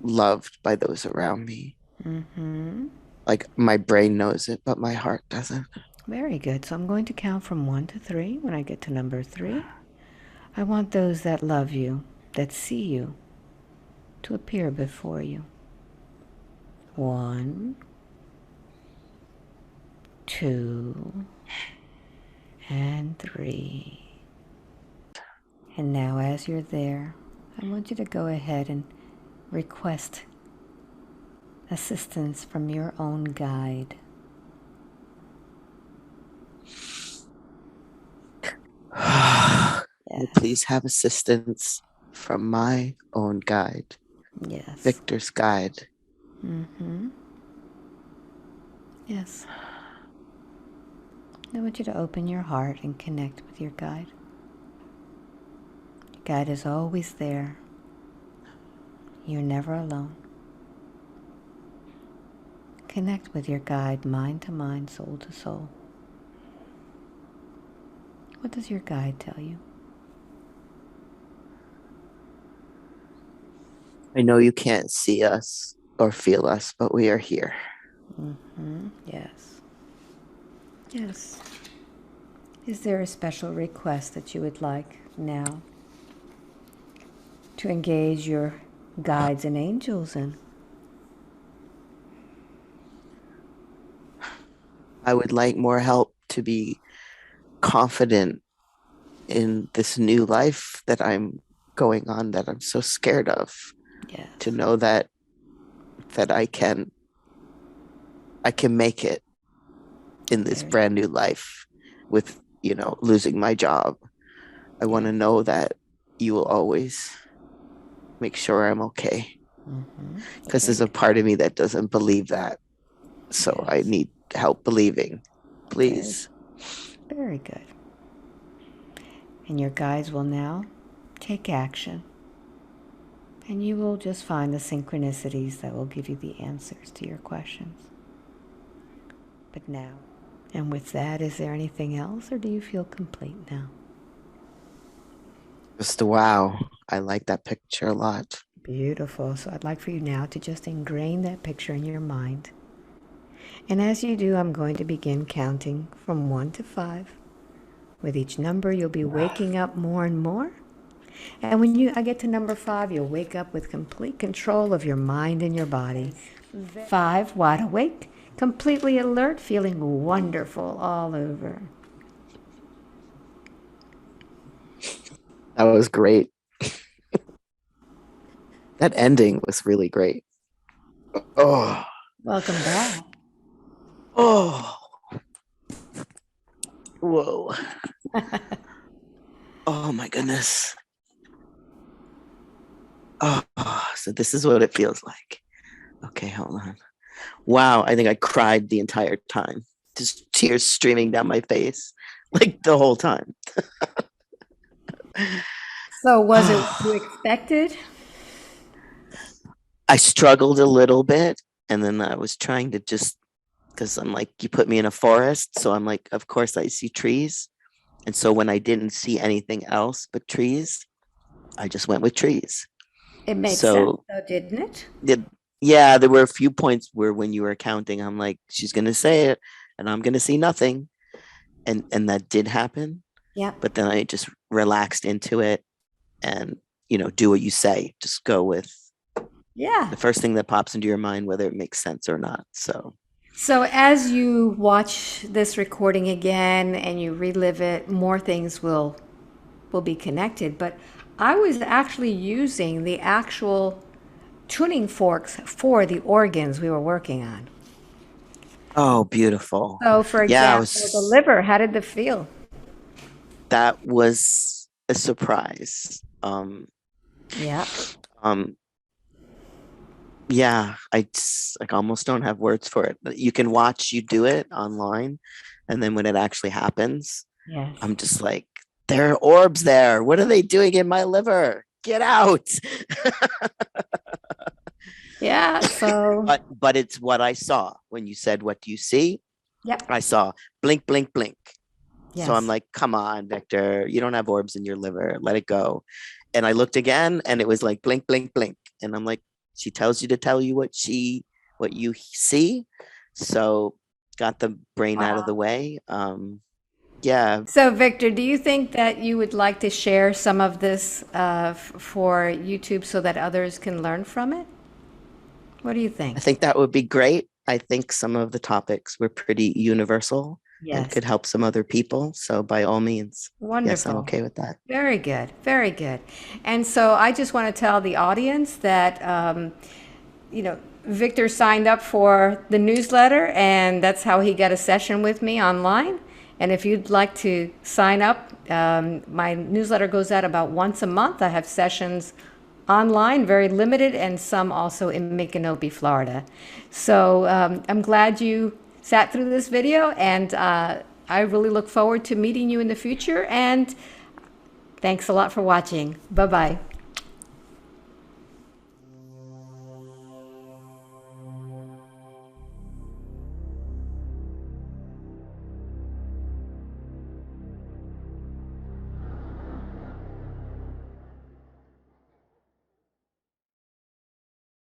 loved by those around me. Mm-hmm. Like my brain knows it, but my heart doesn't. Very good. So I'm going to count from 1 to 3. When I get to number 3, I want those that love you, that see you, to appear before you. 1, 2, and 3. And now as you're there, I want you to go ahead and request assistance from your own guide. Yes. Please have assistance from my own guide, Yes. Victor's guide. Mm-hmm. Yes. I want you to open your heart and connect with your guide. Your guide is always there. You're never alone. Connect with your guide, mind to mind, soul to soul. What does your guide tell you? I know you can't see us or feel us, but we are here. Mm-hmm. Yes. Yes. Is there a special request that you would like now to engage your guides and angels in? I would like more help to be confident in this new life that I'm going on that I'm so scared of. To Yes. know that I can make it in this Very. brand new life with, losing my job. I want Yes. to know that you will always make sure I'm okay, Mm-hmm. because Very there's a good. part of me that doesn't believe that. So I Yes. need help believing. Very, Please. very good. And your guides will now take action. And you will just find the synchronicities that will give you the answers to your questions. But now, and with that, is there anything else, or do you feel complete now? Just wow. I like that picture a lot. Beautiful. So I'd like for you now to just ingrain that picture in your mind. And as you do, I'm going to begin counting from 1 to 5. With each number, you'll be waking up more and more. And when I get to number 5, you'll wake up with complete control of your mind and your body. 5, wide awake, completely alert, feeling wonderful all over. That was great. That ending was really great. Oh, Welcome back. oh, whoa. Oh my goodness. Oh, so this is what it feels like. Okay, hold on. Wow, I think I cried the entire time. Just tears streaming down my face, like the whole time. So, was it what you expected? I struggled a little bit, and then I was trying to just, because I'm like, you put me in a forest, so I'm like, of course I see trees. And so when I didn't see anything else but trees, I just went with trees. It made sense, So though, didn't it? the yeah, there were a few points where when you were counting, I'm like, she's gonna say it, and I'm gonna see nothing, and that did happen. Yep. But then I just relaxed into it, and do what you say. Just go with Yeah. the first thing that pops into your mind, whether it makes sense or not. So, So as you watch this recording again and you relive it, more things will be connected. But I was actually using the actual tuning forks for the organs we were working on. oh, beautiful. So, for Yeah, example, the liver, how did it feel? that was a surprise. Yeah. Um, yeah, I just, like almost don't have words for it. You can watch you do it online, and then when it actually happens, Yes. I'm just like, there are orbs there. What are they doing in my liver? Get out. Yeah. So, But it's what I saw when you said, what do you see? yep. I saw blink, blink, blink. So I'm Yes. like, come on, Victor, you don't have orbs in your liver. Let it go. And I looked again and it was like blink, blink, blink. And I'm like, she tells you to tell you what you see. So got the brain out of the Wow. way. Yeah, So, Victor, do you think that you would like to share some of this for YouTube so that others can learn from it? What do you I think? think that would be great. I think some of the topics were pretty universal and Yes. could help some other people. So by all means, yes, I'm Wonderful. okay with that. Very good. Very good. And so I just want to tell the audience that, Victor signed up for the newsletter, and that's how he got a session with me online. And if you'd like to sign up, my newsletter goes out about once a month. I have sessions online, very limited, and some also in Micanopy, Florida. So I'm glad you sat through this video, and I really look forward to meeting you in the future. And thanks a lot for watching. Bye bye.